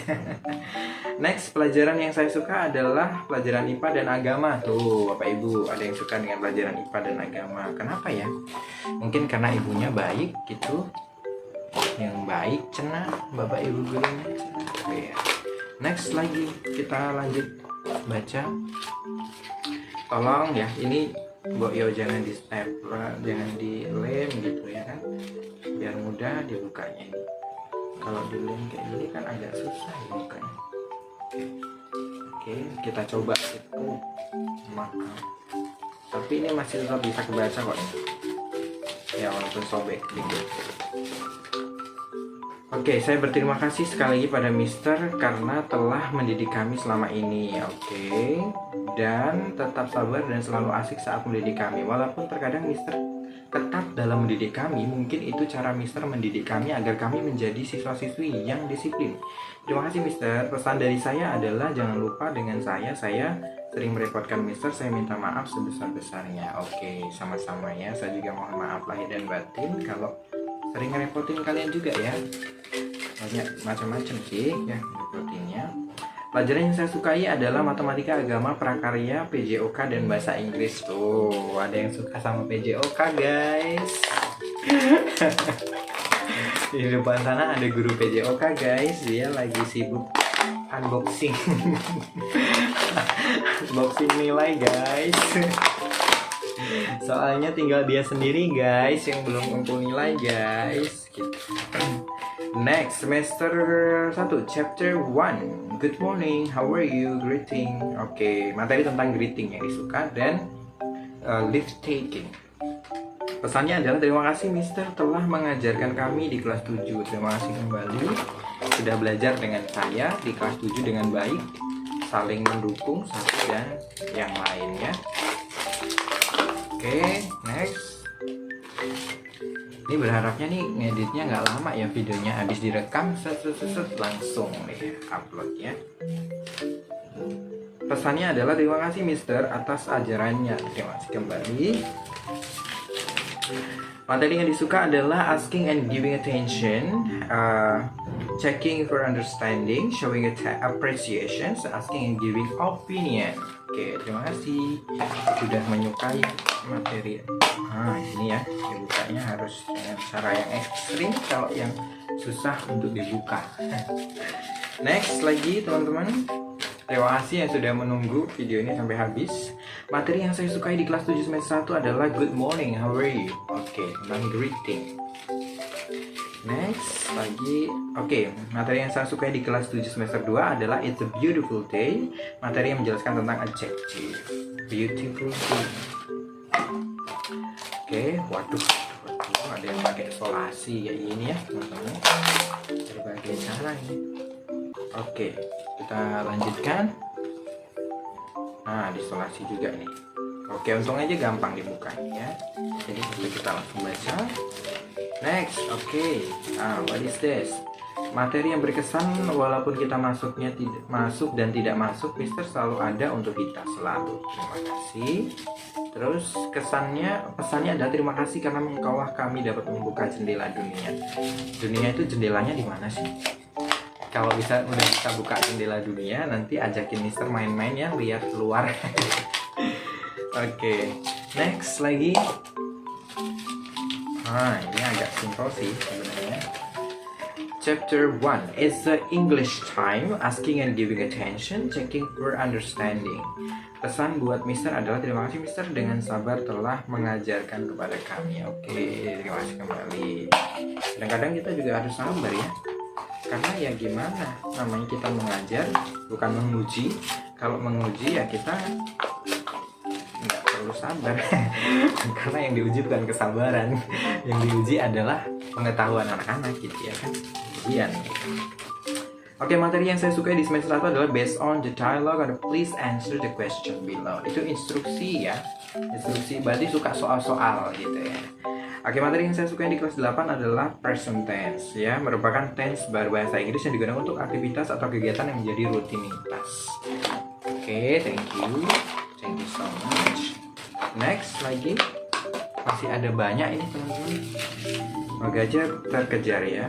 Next, pelajaran yang saya suka adalah pelajaran IPA dan agama. Tuh Bapak Ibu, ada yang suka dengan pelajaran IPA dan agama. Kenapa ya? Mungkin karena ibunya baik gitu. Yang baik cenah, Bapak Ibu gurunya cenah. Oke. Next lagi kita lanjut baca. Tolong ya, ini Boyo jangan di stapler, jangan dilem gitu ya kan, biar mudah dibukanya ini. Kalau dilem kayak gini kan agak susah ya bukanya. Oke, kita coba itu. Maaf, tapi ini masih tetap bisa kebaca kok ini. Ya walaupun sobek dikit. Oke, saya berterima kasih sekali lagi pada Mister karena telah mendidik kami selama ini. Oke, dan tetap sabar dan selalu asik saat mendidik kami. Walaupun terkadang Mister ketat dalam mendidik kami, mungkin itu cara Mister mendidik kami agar kami menjadi siswa-siswi yang disiplin. Terima kasih Mister. Pesan dari saya adalah jangan lupa dengan saya sering merepotkan Mister. Saya minta maaf sebesar-besarnya. Oke, sama-sama ya. Saya juga mohon maaf lahir dan batin kalau sering ngerepotin kalian juga ya. Banyak macam-macam sih ya ngerepotinnya. Pelajaran yang saya sukai adalah matematika, agama, prakarya, PJOK, dan bahasa Inggris. Tuh, ada yang suka sama PJOK guys. Di depan sana ada guru PJOK guys. Dia lagi sibuk unboxing. Unboxing nilai guys. Soalnya tinggal dia sendiri guys yang belum kumpul nilai guys gitu. Next, semester 1, chapter 1. Good morning, how are you? Greeting. Oke, materi tentang greeting yang disuka dan lift taking. Pesannya adalah terima kasih Mister telah mengajarkan kami di kelas 7. Terima kasih kembali sudah belajar dengan saya di kelas 7 dengan baik, saling mendukung satu dan yang lainnya. Oke, next. Ini berharapnya nih ngeditnya nggak lama ya videonya, habis direkam set langsung nih upload ya. Pesannya adalah terima kasih Mister atas ajarannya. Terima kasih kembali. Materi yang disuka adalah asking and giving attention, checking for understanding, showing appreciation, asking and giving opinion. Oke, terima kasih sudah menyukai materi. Nah, ini ya, dibukanya harus dengan cara yang ekstrim, kalau yang susah untuk dibuka. Next lagi teman-teman. Terima kasih yang sudah menunggu video ini sampai habis. Materi yang saya sukai di kelas 7 semester 1 adalah Good morning, how are you? Oke, tentang greeting. Next lagi, materi yang saya sukai di kelas 7 semester 2 adalah It's a beautiful day. Materi yang menjelaskan tentang adjective. Beautiful day. Waduh, ada yang pakai solasi kayak gini ya teman-teman. Berbagai cara ini. Kita lanjutkan. Nah, disolasi juga nih. Untung aja gampang dibukanya ya. Jadi kita langsung baca. Next, what is this? Materi yang berkesan walaupun kita masuk dan tidak masuk, Mister selalu ada untuk kita selalu. Terima kasih. Terus pesannya adalah terima kasih karena engkaulah kami dapat membuka jendela dunia. Dunia itu jendelanya di mana sih? Kalau udah bisa buka jendela dunia, nanti ajakin Mister main-main ya, lihat keluar. Next lagi. Ini agak simpel sih sebenarnya. Chapter 1 is the English time, asking and giving attention, checking for understanding. Pesan buat Mister adalah terima kasih Mister dengan sabar telah mengajarkan kepada kami. Terima kasih kembali. Kadang-kadang kita juga harus sabar ya. Karena ya gimana, namanya kita mengajar bukan menguji. Kalau menguji ya kita nggak perlu sabar. Karena yang diuji bukan kesabaran, yang diuji adalah pengetahuan anak-anak gitu ya kan. Ujian. Materi yang saya sukai di semester 1 adalah based on the dialogue, please answer the question below. Itu instruksi ya. Instruksi berarti suka soal-soal gitu ya. Materi yang saya sukai di kelas 8 adalah present tense ya, merupakan tense bahasa Inggris yang digunakan untuk aktivitas atau kegiatan yang menjadi rutinitas. Thank you so much. Next lagi, masih ada banyak ini teman-teman. Semoga aja terkejar ya.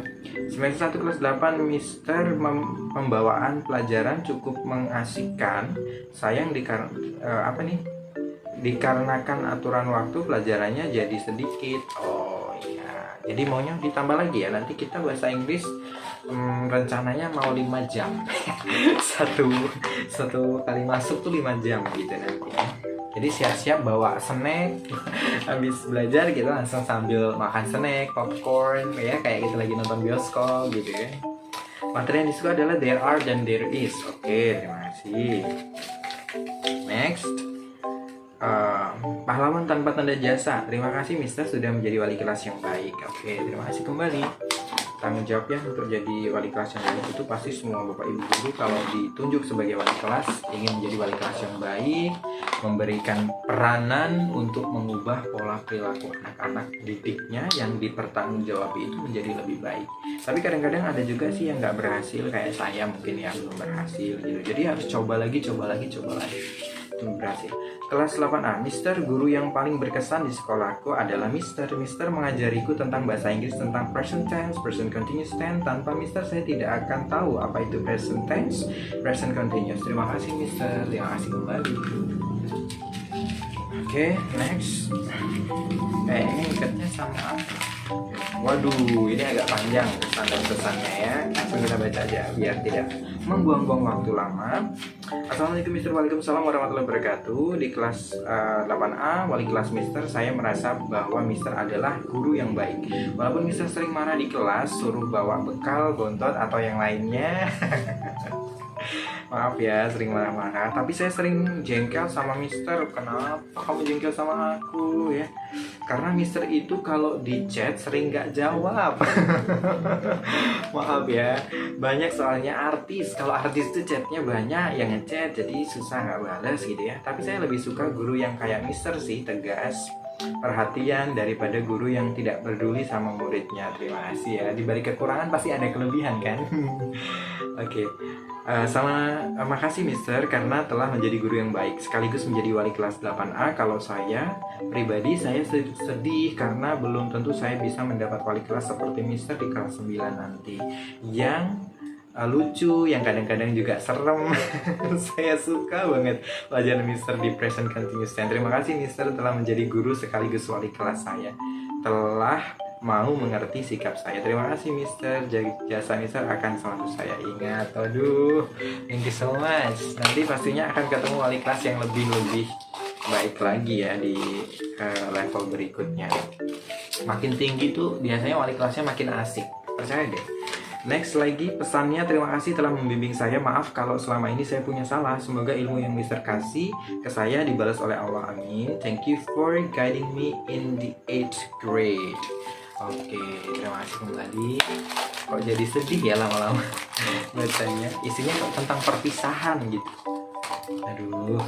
Semester 1 kelas 8 Mister pembawaan pelajaran cukup mengasihkan. Sayang dikarenakan aturan waktu pelajarannya jadi sedikit. Jadi maunya ditambah lagi ya. Nanti kita bahasa Inggris rencananya mau 5 jam. satu kali masuk tuh 5 jam gitu nanti ya. Jadi siap-siap bawa snack. Habis belajar kita langsung sambil makan snack, popcorn ya, kayak gitu lagi nonton bioskop gitu ya. Materi yang disuka adalah there are dan there is. Terima kasih. Next. Pahlawan tanpa tanda jasa. Terima kasih Mister sudah menjadi wali kelas yang baik. Terima kasih kembali. Tanggung jawabnya untuk jadi wali kelas yang baik itu pasti semua bapak ibu guru kalau ditunjuk sebagai wali kelas ingin menjadi wali kelas yang baik, memberikan peranan untuk mengubah pola perilaku anak-anak didiknya yang dipertanggungjawabi itu menjadi lebih baik. Tapi kadang-kadang ada juga sih yang nggak berhasil, kayak saya mungkin yang belum berhasil gitu. Jadi harus coba lagi. Itu berhasil. Kelas 8A, Mister, guru yang paling berkesan di sekolahku adalah Mister. Mister mengajariku tentang bahasa Inggris, tentang present tense, present continuous tense. Tanpa Mister saya tidak akan tahu apa itu present tense, present continuous. Terima kasih Mister, terima kasih kembali. Next. Ini ikatnya sama apa? Waduh, ini agak panjang pesan-pesannya ya. Langsung kita baca aja biar tidak membuang-buang waktu lama. Assalamualaikum Mister, waalaikumsalam warahmatullahi wabarakatuh. Di kelas 8A, wali kelas Mister, saya merasa bahwa Mister adalah guru yang baik. Walaupun Mister sering marah di kelas, suruh bawa bekal, bontot atau yang lainnya. Maaf ya, sering marah-marah. Tapi saya sering jengkel sama Mister. Kenapa kamu jengkel sama aku ya? Karena Mister itu kalau di chat sering gak jawab. Maaf ya. Banyak soalnya artis. Kalau artis itu chatnya banyak yang ngechat, jadi susah gak balas gitu ya. Tapi saya lebih suka guru yang kayak Mister sih, tegas, perhatian, daripada guru yang tidak peduli sama muridnya. Terima kasih ya. Di balik kekurangan pasti ada kelebihan kan. Makasih Mister karena telah menjadi guru yang baik sekaligus menjadi wali kelas 8A. Kalau saya pribadi saya sedih karena belum tentu saya bisa mendapat wali kelas seperti Mister di kelas 9 nanti, yang lucu, yang kadang-kadang juga serem. Saya suka banget pelajaran Mister di Present Continuous Tense. Terima kasih Mister telah menjadi guru sekaligus wali kelas saya, telah mau mengerti sikap saya. Terima kasih Mister, jasa Mister akan selalu saya ingat. Aduh, thank you so much. Nanti pastinya akan ketemu wali kelas yang lebih baik lagi ya di level berikutnya. Makin tinggi tuh biasanya wali kelasnya makin asik, percaya deh. Next lagi pesannya, terima kasih telah membimbing saya. Maaf kalau selama ini saya punya salah. Semoga ilmu yang Mister kasih ke saya dibalas oleh Allah. Amin. Thank you for guiding me in the 8th grade. Oke, terima kasih kembali. Kok jadi sedih ya lama-lama bacanya? Isinya tentang perpisahan gitu. Aduh.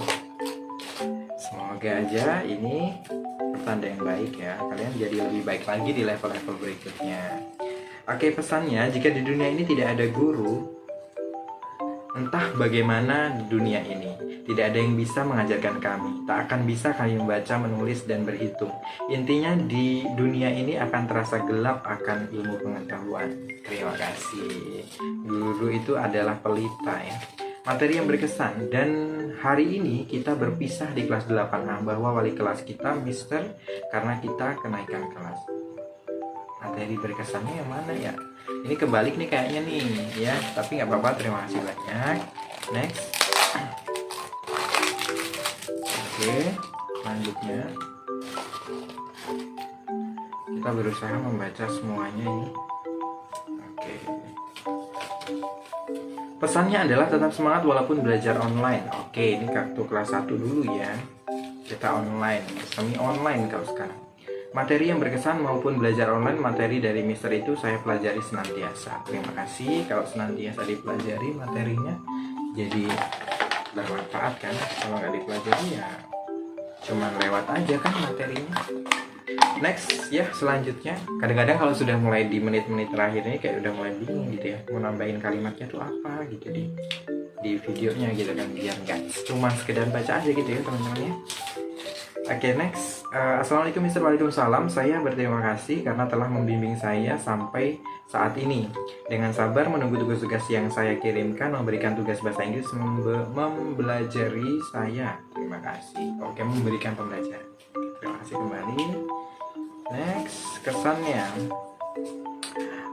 Semoga aja ini pertanda yang baik ya. Kalian jadi lebih baik lagi di level-level berikutnya. Oke, pesannya, jika di dunia ini tidak ada guru, entah bagaimana di dunia ini, tidak ada yang bisa mengajarkan kami. Tak akan bisa kami membaca, menulis, dan berhitung. Intinya di dunia ini akan terasa gelap akan ilmu pengetahuan. Terima kasih. Guru itu adalah pelita ya. Materi yang berkesan. Dan hari ini kita berpisah di kelas 8A bahwa wali kelas kita Mister karena kita kenaikan kelas. Materi berkesannya yang mana ya? Ini kebalik nih kayaknya nih ya, tapi nggak apa-apa. Terima kasih banyak. Next. Oke, selanjutnya kita berusaha membaca semuanya ini. Oke. Pesannya adalah tetap semangat walaupun belajar online. Oke, ini kartu kelas 1 dulu ya. Kita online, semi online kalau sekarang. Materi yang berkesan maupun belajar online, materi dari Mister itu saya pelajari senantiasa. Terima kasih kalau senantiasa dipelajari materinya, jadi bermanfaat kan. Kalau nggak dipelajari ya cuman lewat aja kan materinya. Next ya, selanjutnya kadang-kadang kalau sudah mulai di menit-menit terakhir ini kayak udah mulai bingung gitu ya, mau nambahin kalimatnya tuh apa gitu di videonya gitu kan, biar nggak cuma sekedar baca aja gitu ya teman-teman ya. Oke, next. Assalamualaikum Mister. Waalaikumsalam. Saya berterima kasih karena telah membimbing saya sampai saat ini. Dengan sabar menunggu tugas-tugas yang saya kirimkan, memberikan tugas bahasa Inggris, mempelajari saya. Terima kasih. Oke, memberikan pembelajaran. Terima kasih kembali. Next, kesannya.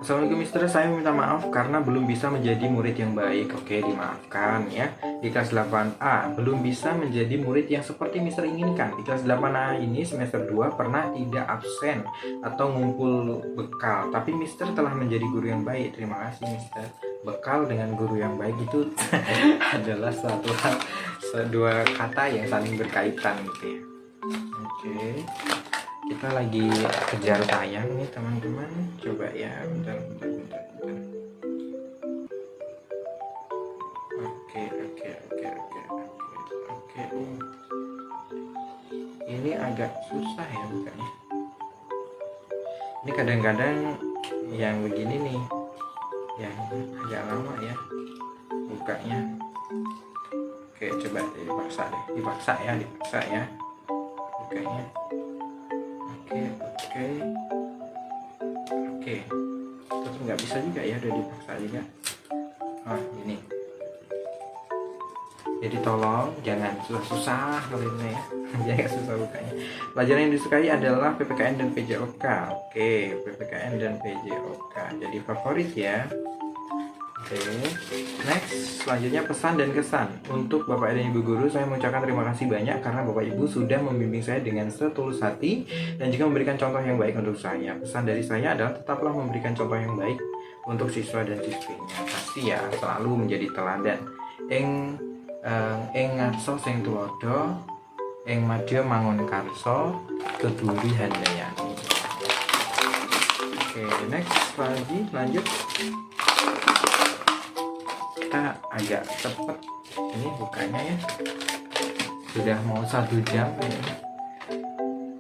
Assalamualaikum Mister, saya meminta maaf karena belum bisa menjadi murid yang baik. Oke, dimaafkan ya. Di kelas 8A belum bisa menjadi murid yang seperti Mister inginkan. Di kelas 8A ini semester 2 pernah tidak absen atau ngumpul bekal, tapi Mister telah menjadi guru yang baik. Terima kasih Mister. Bekal dengan guru yang baik itu adalah dua kata yang saling berkaitan gitu ya. Oke. Kita lagi kejar tayang nih teman-teman. Coba ya, bentar. Oke. Ini agak susah ya bukanya. Ini kadang-kadang yang begini nih, yang agak lama ya bukanya. Oke, coba dipaksa ya bukanya. Oke. Terus nggak bisa juga ya, udah dipaksa juga. Ini. Jadi tolong jangan susah-susah nulisnya ya. Jangan susah bukanya. Pelajaran yang disukai adalah PPKN dan PJOK. Oke, PPKN dan PJOK. Jadi favorit ya. Oke. Next, selanjutnya pesan dan kesan. Untuk Bapak dan Ibu guru, saya mengucapkan terima kasih banyak karena Bapak Ibu sudah membimbing saya dengan setulus hati dan juga memberikan contoh yang baik untuk saya. Pesan dari saya adalah tetaplah memberikan contoh yang baik untuk siswa dan siswinya. Pasti ya, selalu menjadi teladan. Ing ngarso sing tulodo, ing madya mangun karso, keduri handayani. Oke, next lanjut. Kita agak cepet ini bukanya ya, sudah mau 1 jam ini.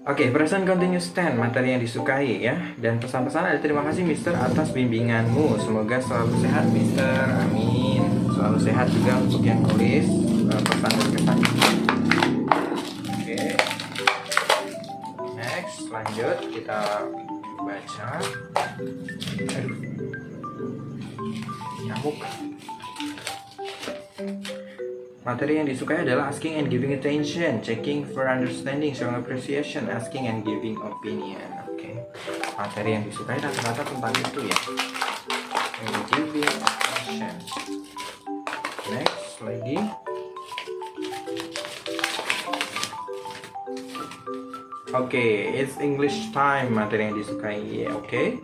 Oke, present continuous tense, materi yang disukai ya. Dan pesan-pesan ada, terima kasih Mister atas bimbinganmu, semoga selalu sehat Mister, amin. selalu sehat juga untuk yang nulis pesan dan kesannya. Oke. Next, lanjut kita baca. Aduh, nyamuk. Materi yang disukai adalah asking and giving attention, checking for understanding, showing appreciation, asking and giving opinion. Oke. Materi yang disukai rata-rata tentang itu ya. And giving attention. Next, lagi. Oke, it's English time, materi yang disukai. Oke.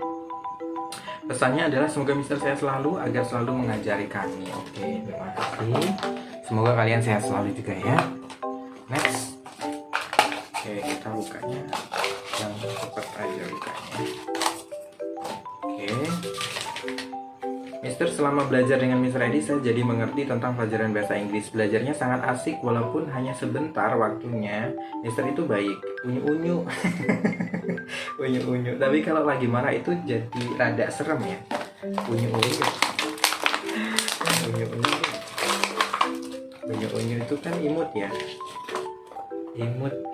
Pesannya adalah semoga Mister sehat selalu agar selalu mengajari kami. Oke, terima kasih. Semoga kalian sehat selalu juga ya. Next. Oke, kita bukanya yang cepat aja bukanya. Oke. Mister, selama belajar dengan Mister Edi, saya jadi mengerti tentang pelajaran bahasa Inggris. Belajarnya sangat asik walaupun hanya sebentar waktunya. Mister itu baik, unyu-unyu. Unyu-unyu. Tapi kalau lagi marah itu jadi rada serem ya. Unyu-unyu. Unyu-unyu. Unyu-unyu itu kan imut ya.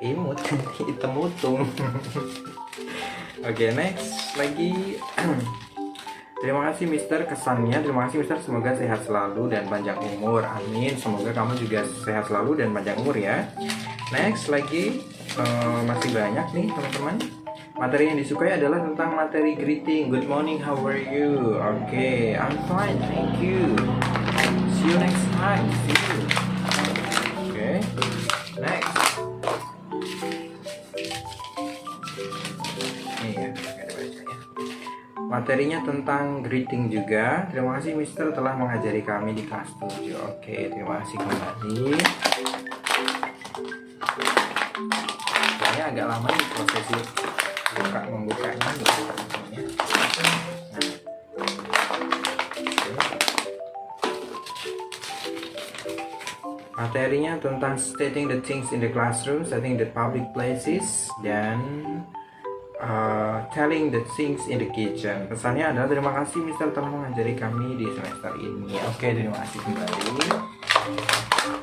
Imut hitam mutung. Oke, next lagi. Terima kasih Mister kesannya. Terima kasih Mister, semoga sehat selalu dan panjang umur. Amin. Semoga kamu juga sehat selalu dan panjang umur ya. Next lagi, masih banyak nih teman-teman. Materi yang disukai adalah tentang materi greeting. Good morning, how are you? Oke, I'm fine, thank you. See you next time. See you. Oke, next. Ini ya, ada bacanya. Materinya tentang greeting juga. Terima kasih Mister telah mengajari kami di kelas 7. Oke, terima kasih kembali. Ini agak lama nih prosesi membukanya nih teman-teman ya. Materinya tentang stating the things in the classroom, setting the public places, dan telling the things in the kitchen. Pesannya adalah terima kasih Mister telah mengajari kami di semester ini. Oke, terima kasih kembali.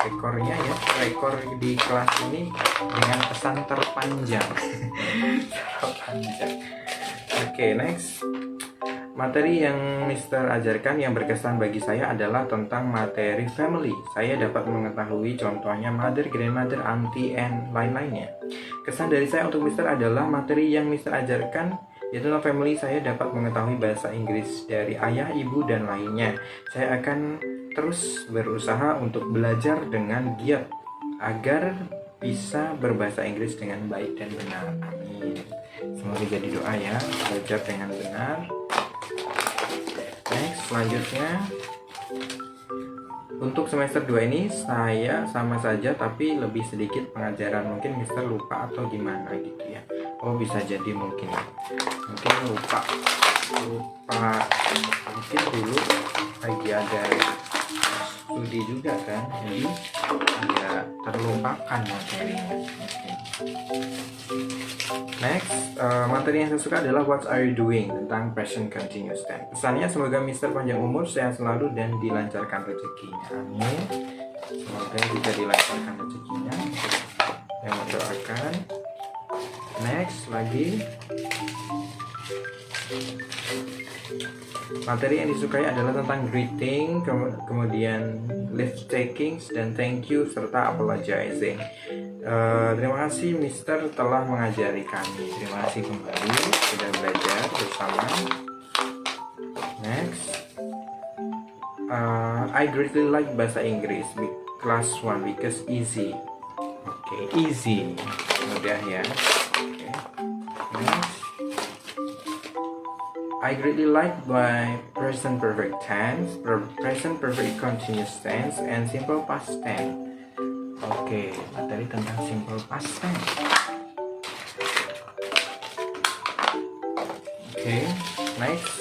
Rekornya ya, rekor di kelas ini dengan pesan terpanjang. Terpanjang. Oke, next. Materi yang Mister ajarkan yang berkesan bagi saya adalah tentang materi family. Saya dapat mengetahui contohnya mother, grandmother, auntie, and lain-lainnya. Kesan dari saya untuk Mister adalah materi yang Mister ajarkan yaitu tentang family. Saya dapat mengetahui bahasa Inggris dari ayah, ibu, dan lainnya. Saya akan terus berusaha untuk belajar dengan giat agar bisa berbahasa Inggris dengan baik dan benar. Amin. Semoga jadi doa ya, belajar dengan benar. Next, selanjutnya untuk semester 2 ini saya sama saja tapi lebih sedikit pengajaran. Mungkin Mister lupa atau gimana gitu ya. Oh, bisa jadi mungkin lupa mungkin dulu lagi ada studi juga kan, jadi agak terlupakan materinya. Next, materi yang saya suka adalah What are you doing? Tentang present continuous tense. Pesannya semoga Mister panjang umur, sehat selalu, dan dilancarkan rezekinya. Amin. Semoga juga dilancarkan rezekinya. Yang mendoakan. Next lagi. Materi yang disukai adalah tentang greeting, kemudian leave takings, dan thank you, serta apologizing. Terima kasih Mister telah mengajari kami. Terima kasih kembali sudah belajar bersama. Next, I greatly like bahasa Inggris class 1 because easy. Oke, easy, mudah ya. Next, I greatly like by present perfect tense, present perfect continuous tense, and simple past tense. Oke, materi tentang simple past tense. Oke, next.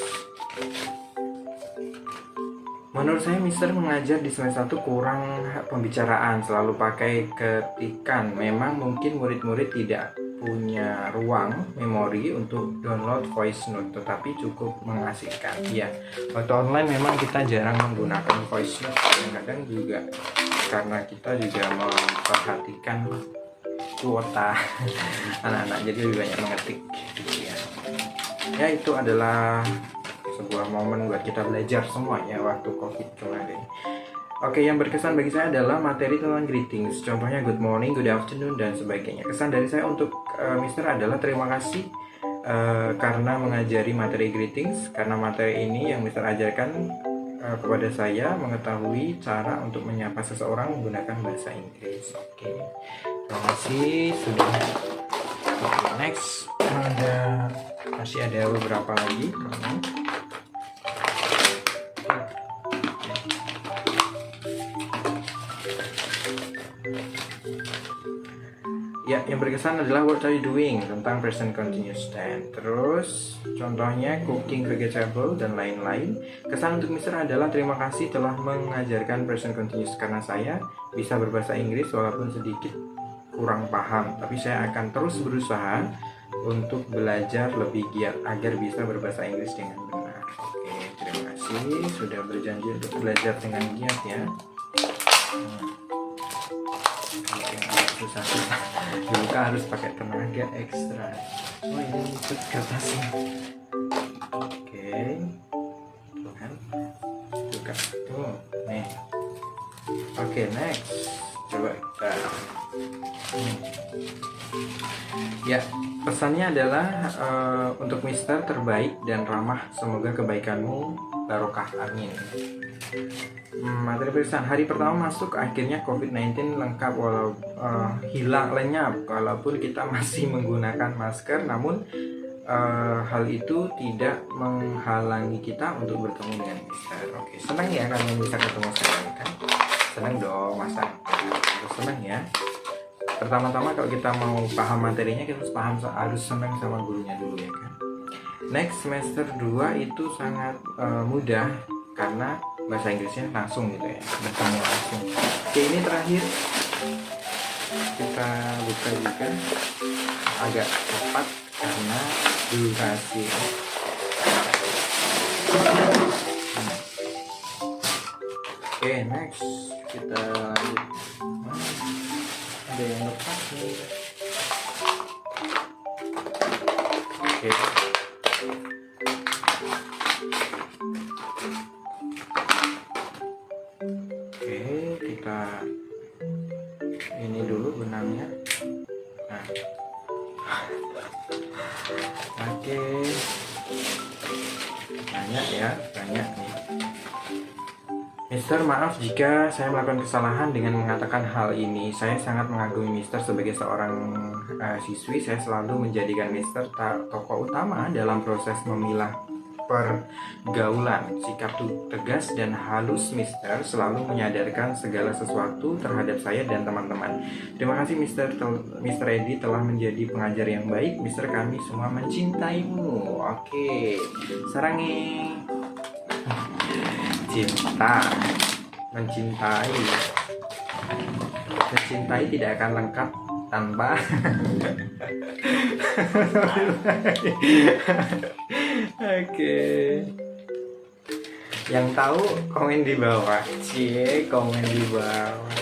Menurut saya Mister mengajar di semester 1 kurang pembicaraan, selalu pakai ketikan. Memang mungkin murid-murid tidak punya ruang memori untuk download voice note, tetapi cukup mengasihkan. Ya, waktu online memang kita jarang menggunakan voice note, kadang-kadang juga karena kita juga memperhatikan kuota anak-anak, jadi lebih banyak mengetik gitu ya. Ya, itu adalah sebuah momen buat kita belajar semuanya waktu COVID kemarin. Oke, yang berkesan bagi saya adalah materi tentang greetings. Contohnya good morning, good afternoon, dan sebagainya. Kesan dari saya untuk Mister adalah terima kasih karena mengajari materi greetings. Karena materi ini yang Mister ajarkan kepada saya mengetahui cara untuk menyapa seseorang menggunakan bahasa Inggris. Oke, terima kasih sudah. Oke, next masih ada beberapa lagi. Ya, yang berkesan adalah what are you doing tentang present continuous tense. Terus contohnya cooking vegetable dan lain-lain. Kesan untuk Mister adalah terima kasih telah mengajarkan present continuous karena saya bisa berbahasa Inggris walaupun sedikit kurang paham, tapi saya akan terus berusaha untuk belajar lebih giat agar bisa berbahasa Inggris dengan benar. Oke, terima kasih sudah berjanji untuk belajar dengan giat ya. Susah-susah juga harus pakai tenaga ekstra. Oh, ini ikut kertasnya. Oke, tuh kan, buka tuh nih. Oke, next coba kita ya, pesannya adalah untuk Mister terbaik dan ramah, semoga kebaikanmu barokah, amin. Materi pemeriksaan hari pertama masuk, akhirnya COVID-19 lengkap walau hilang lenyap walaupun kita masih menggunakan masker, namun hal itu tidak menghalangi kita untuk bertemu dengan Mister. Oke, senang ya kalian bisa ketemu sekarang kan? Senang dong, masa harus senang ya. Pertama-tama kalau kita mau paham materinya, kita harus senang sama gurunya dulu ya kan. Next, semester 2 itu sangat mudah karena bahasa Inggrisnya langsung gitu ya, bertemu langsung. Oke, ini terakhir kita buka juga agak cepat karena durasi. Oke, next kita lanjut. Ada yang lepas nih. Oke. Kita ini dulu benangnya. Nah. Oke. Banyak ya, banyak nih. Mister, maaf jika saya melakukan kesalahan dengan mengatakan hal ini. Saya sangat mengagumi Mister sebagai seorang siswi. Saya selalu menjadikan Mister tokoh utama dalam proses memilah pergaulan. Sikap tegas dan halus Mister selalu menyadarkan segala sesuatu terhadap saya dan teman-teman. Terima kasih Mister Edi telah menjadi pengajar yang baik. Mister, kami semua mencintaimu. Oke, sarangi. Cinta, mencintai tidak akan lengkap tanpa Oke. Yang tahu komen di bawah. Komen di bawah.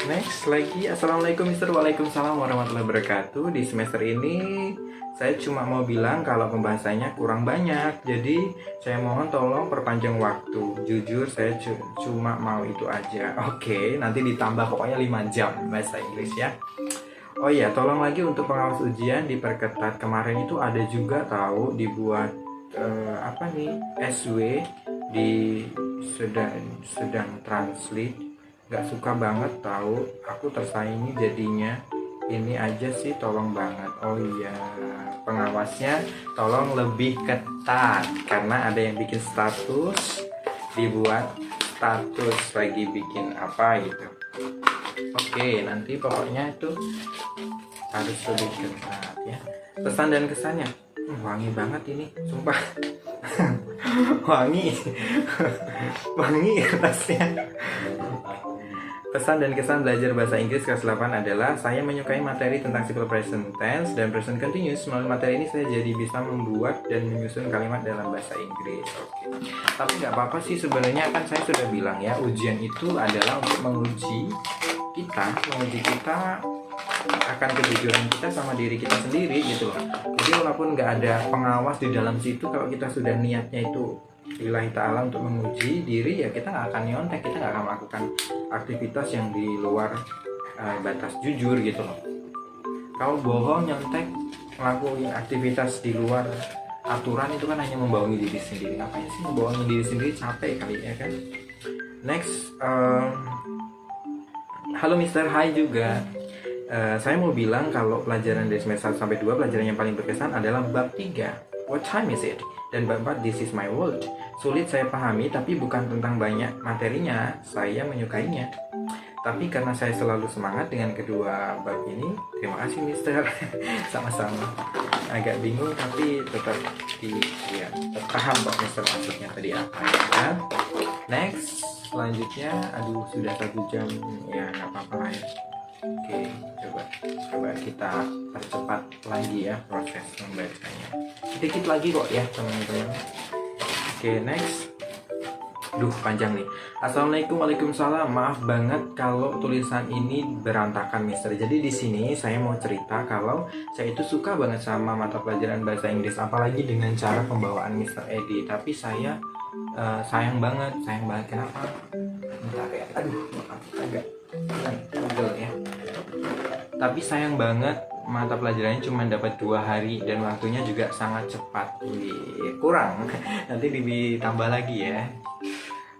Next lagi, assalamualaikum Mister. Waalaikumsalam warahmatullahi wabarakatuh. Di semester ini saya cuma mau bilang kalau pembahasannya kurang banyak, jadi saya mohon tolong perpanjang waktu. Jujur saya cuma mau itu aja. Oke, nanti ditambah pokoknya 5 jam bahasa Inggris ya. Oh iya, tolong lagi untuk pengawas ujian diperketat. Kemarin itu ada juga tahu dibuat SW di sedang translate. Gak suka banget tahu, aku tersaingi jadinya. Ini aja sih, tolong banget. Oh iya, pengawasnya tolong lebih ketat karena ada yang bikin status, dibuat status lagi bikin apa gitu. Oke, nanti pokoknya itu harus lebih ketat ya. Pesan dan kesannya wangi banget ini, sumpah. Wangi. Wangi kertasnya. Pesan dan kesan belajar bahasa Inggris kelas 8 adalah saya menyukai materi tentang simple present tense dan present continuous. Melalui materi ini saya jadi bisa membuat dan menyusun kalimat dalam bahasa Inggris. Oke. Tapi nggak apa-apa sih sebenarnya, kan saya sudah bilang ya, ujian itu adalah untuk menguji kita akan kejujuran kita sama diri kita sendiri gitu loh. Jadi walaupun nggak ada pengawas di dalam situ, kalau kita sudah niatnya itu lillahi ta'ala untuk menguji diri, ya kita nggak akan nyontek, kita nggak akan melakukan aktivitas yang di luar batas jujur gitu loh. Kalau bohong, nyontek, ngelakuin aktivitas di luar aturan, itu kan hanya membohongi diri sendiri. Ngapain sih membohongi diri sendiri, capek kali ya kan. Next, halo Mister, hai juga. Saya mau bilang kalau pelajaran dari semester 1 sampai 2, pelajaran yang paling berkesan adalah bab 3, What time is it? Dan bab 4, This is my world. Sulit saya pahami, tapi bukan tentang banyak materinya, saya menyukainya. Tapi karena saya selalu semangat dengan kedua bab ini, terima kasih Mister. Sama-sama. Agak bingung tapi tetap paham kok Mister maksudnya tadi apa ya. Next, selanjutnya, aduh sudah 1 jam, ya nggak apa-apa lah ya. Oke, coba kita percepat lagi ya proses membacanya. Sedikit lagi kok ya teman-teman. Oke, next. Duh, panjang nih. Assalamualaikum, waalaikumsalam. Maaf banget kalau tulisan ini berantakan, Mister. Jadi di sini saya mau cerita kalau saya itu suka banget sama mata pelajaran bahasa Inggris, apalagi dengan cara pembawaan Mister Edi. Tapi saya sayang banget. Kenapa? Bentar ya. Aduh, maaf, agak pegel ya. Tapi sayang banget mata pelajarannya cuma dapat 2 hari dan waktunya juga sangat cepat. Kurang. Nanti ditambah lagi ya.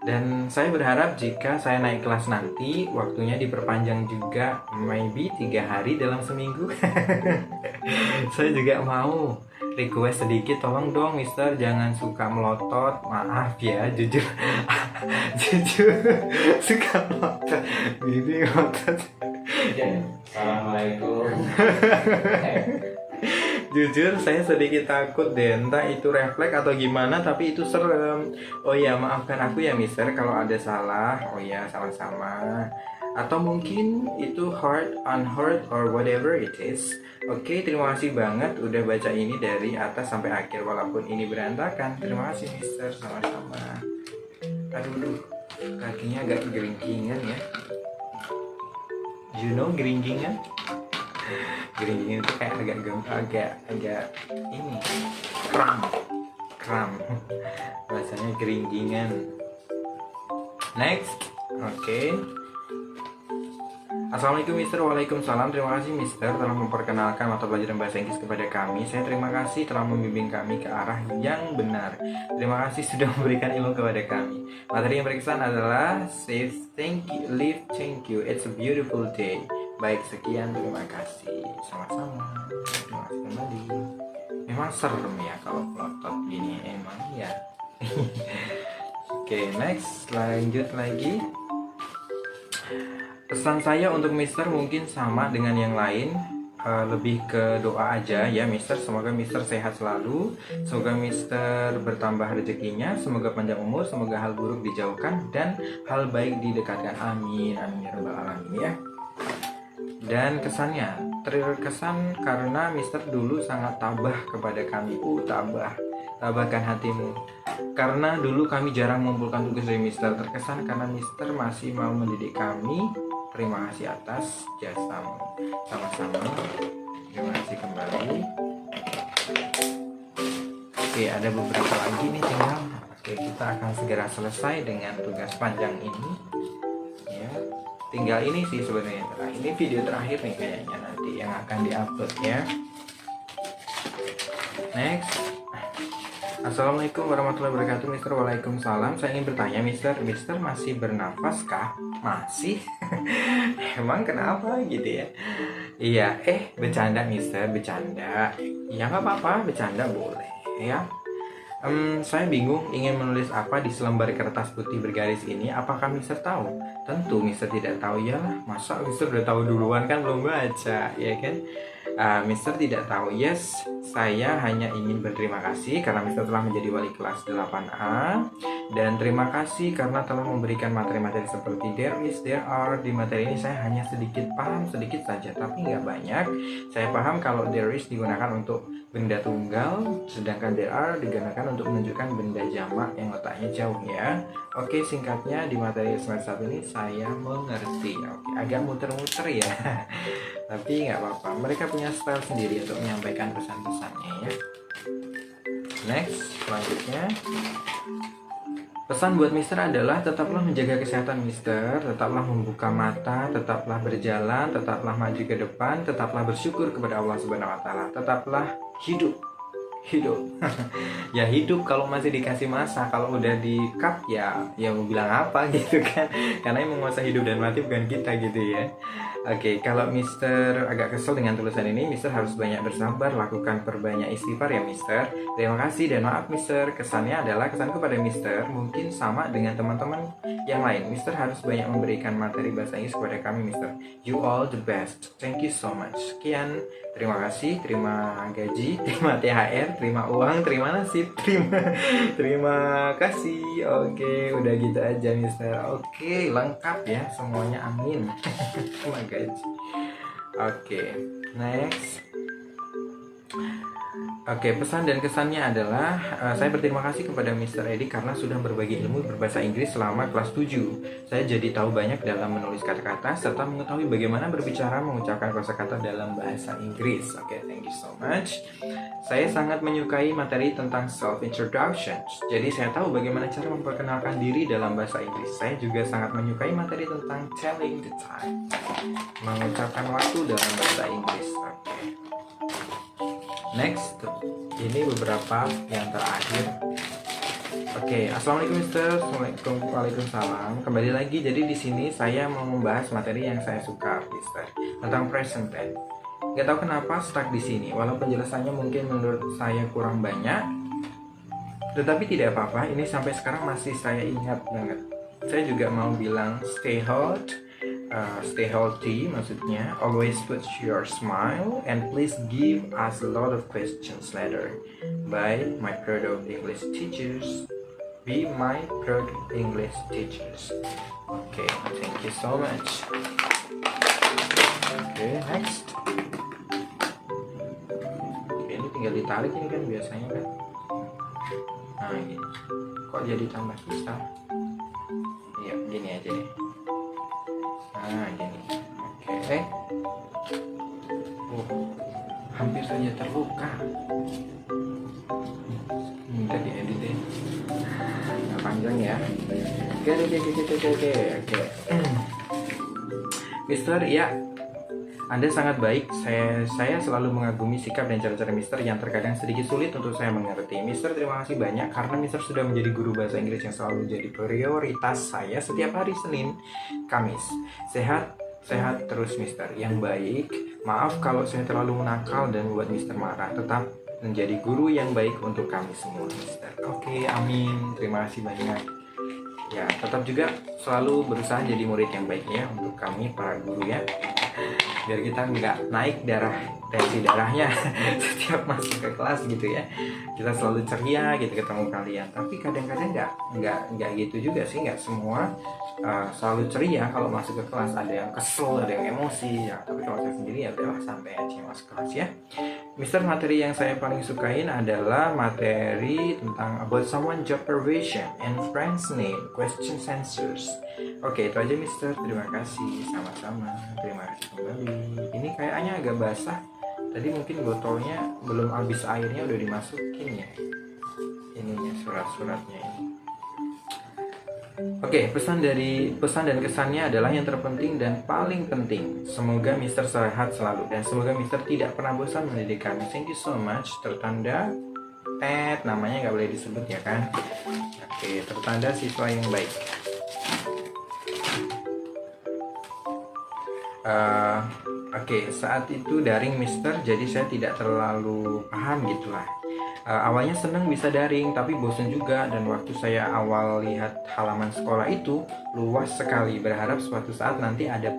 Dan saya berharap jika saya naik kelas nanti waktunya diperpanjang juga, maybe 3 hari dalam seminggu. Saya juga mau request sedikit, tolong dong Mister jangan suka melotot. Maaf ya, jujur suka melotot. Bibi melotot. Assalamualaikum. Jujur saya sedikit takut deh, entah itu refleks atau gimana, tapi itu serem. Oh ya, maafkan aku ya Mister kalau ada salah. Oh ya, sama-sama. Atau mungkin itu hurt, unhurt, or whatever it is. Oke, terima kasih banget udah baca ini dari atas sampai akhir walaupun ini berantakan. Terima kasih Mister, sama-sama. Aduh, kakinya agak geringkingan ya. You know geringkingan? Geringgingan itu kayak agak ini kram bahasanya geringgingan. Next, oke. Assalamualaikum Mister, waalaikumsalam. Terima kasih Mister telah memperkenalkan mata pelajaran bahasa Inggris kepada kami. Saya terima kasih telah membimbing kami ke arah yang benar. Terima kasih sudah memberikan ilmu kepada kami. Materi yang berkesan adalah Say thank you, live thank you, it's a beautiful day. Baik, sekian, terima kasih. Sama-sama. Terima kasih kembali. Memang serem ya kalau pelotot gini, emang ya. Oke, next, lanjut lagi. Pesan saya untuk Mister mungkin sama dengan yang lain, lebih ke doa aja ya Mister. Semoga Mister sehat selalu, semoga Mister bertambah rezekinya, semoga panjang umur, semoga hal buruk dijauhkan dan hal baik didekatkan. Amin, amin ya rabbal alamin ya. Dan kesannya terkesan karena Mister dulu sangat tabah kepada kami. Tabahkan hatimu. Karena dulu kami jarang mengumpulkan tugas dari Mister. Terkesan karena Mister masih mau mendidik kami. Terima kasih atas jasamu. Sama-sama. Terima kasih kembali. Oke, ada beberapa lagi nih tinggal. Oke, kita akan segera selesai dengan tugas panjang ini. Ya, tinggal ini sih sebenarnya. Ini video terakhir nih kayaknya nanti yang akan diupload ya. Next. Assalamualaikum warahmatullahi wabarakatuh Mister. Waalaikumsalam. Saya ingin bertanya Mister masih bernafas kah? Masih? Emang kenapa gitu ya? Iya, bercanda Mister, bercanda. Ya nggak apa-apa, bercanda boleh ya. Saya bingung ingin menulis apa di selembar kertas putih bergaris ini. Apakah Mister tahu? Tentu Mister tidak tahu ya. Masa Mister udah tahu duluan, kan belum baca ya kan? Mister tidak tahu. Yes, saya hanya ingin berterima kasih karena Mister telah menjadi wali kelas 8A. Dan terima kasih karena telah memberikan materi-materi seperti there is, there are. Di materi ini saya hanya sedikit paham, sedikit saja, tapi nggak banyak. Saya paham kalau there is digunakan untuk benda tunggal, sedangkan there are digunakan untuk menunjukkan benda jamak yang letaknya jauh ya. Oke, singkatnya di materi semester 1 ini saya mengerti. Oke, agak muter-muter ya. Tapi nggak apa-apa, mereka punya style sendiri untuk menyampaikan pesan-pesannya ya. Next, selanjutnya pesan buat Mister adalah tetaplah menjaga kesehatan Mister, tetaplah membuka mata, tetaplah berjalan, tetaplah maju ke depan, tetaplah bersyukur kepada Allah Subhanahu wa taala, tetaplah hidup. Ya hidup kalau masih dikasih masa, kalau udah di cut ya mau bilang apa gitu kan, karena yang menguasai hidup dan mati bukan kita gitu ya. Oke, kalau Mister agak kesel dengan tulisan ini, Mister harus banyak bersabar, lakukan perbanyak istighfar ya Mister. Terima kasih dan maaf Mister, kesannya adalah kesanku pada Mister mungkin sama dengan teman-teman yang lain. Mister harus banyak memberikan materi bahasa Inggris kepada kami Mister. You all the best. Thank you so much. Sekian, terima kasih, terima gaji, terima THR, terima uang, terima nasib, terima kasih. Oke, udah gitu aja Mister. Oke, lengkap ya semuanya, amin. Terima gaji. Oke, next. Oke, pesan dan kesannya adalah saya berterima kasih kepada Mr. Edi karena sudah berbagi ilmu berbahasa Inggris selama kelas 7. Saya jadi tahu banyak dalam menulis kata-kata serta mengetahui bagaimana berbicara mengucapkan kosakata dalam bahasa Inggris. Oke, thank you so much. Saya sangat menyukai materi tentang self-introduction. Jadi saya tahu bagaimana cara memperkenalkan diri dalam bahasa Inggris. Saya juga sangat menyukai materi tentang telling the time, mengucapkan waktu dalam bahasa Inggris. Oke. Next, ini beberapa yang terakhir. Oke, assalamualaikum Mister. Assalamualaikum, waalaikumsalam. Kembali lagi. Jadi di sini saya mau membahas materi yang saya suka, Mister, tentang present tense. Gak tahu kenapa stuck di sini. Walau penjelasannya mungkin menurut saya kurang banyak, tetapi tidak apa-apa. Ini sampai sekarang masih saya ingat banget. Saya juga mau bilang stay healthy maksudnya, always put your smile, and please give us a lot of questions later. By my proud of English teachers. Be my proud English teachers. Okay, thank you so much. Okay, next. Okay, ini tinggal ditarik ini kan biasanya kan. Nah gini. Kok jadi tambah susah? Iya, gini aja deh. Nah gini. Oke. Hampir saja terluka. Minta diedit deh. Nah, panjang ya. Oke. Mister, ya, Anda sangat baik. Saya selalu mengagumi sikap dan cara-cara Mister yang terkadang sedikit sulit untuk saya mengerti. Mister, terima kasih banyak karena Mister sudah menjadi guru bahasa Inggris yang selalu jadi prioritas saya setiap hari Senin, Kamis. Sehat terus Mister, yang baik. Maaf kalau saya terlalu menakal dan membuat Mister marah. Tetap menjadi guru yang baik untuk kami semua, Mister. Oke, amin. Terima kasih banyak. Ya, tetap juga selalu berusaha jadi murid yang baik ya untuk kami para guru ya. Biar kita nggak naik tensi darahnya setiap masuk ke kelas gitu ya. Kita selalu ceria gitu ketemu kalian. Tapi kadang-kadang nggak gitu juga sih, nggak semua selalu ceria kalau masuk ke kelas. Ada yang kesel, ada yang emosi ya. Tapi kalau saya sendiri ya udahlah santai aja masuk kelas ya. Mister, materi yang saya paling sukain adalah materi tentang about someone job probation and friends name, questions answers. Oke, itu aja Mister. Terima kasih. Sama-sama. Terima kasih kembali. Ini kayaknya agak basah. Tadi mungkin botolnya belum habis airnya udah dimasukin ya. Ininya surat-suratnya ini. Oke, pesan dan kesannya adalah yang terpenting dan paling penting. Semoga Mister sehat selalu dan semoga Mister tidak pernah bosan mendidik kami. Thank you so much. Tertanda Ted, namanya nggak boleh disebut ya kan? Oke, tertanda siswa yang baik. Oke, saat itu daring Mister, jadi saya tidak terlalu paham gitulah. Awalnya seneng bisa daring, tapi bosan juga. Dan waktu saya awal lihat halaman sekolah itu luas sekali. Berharap suatu saat nanti ada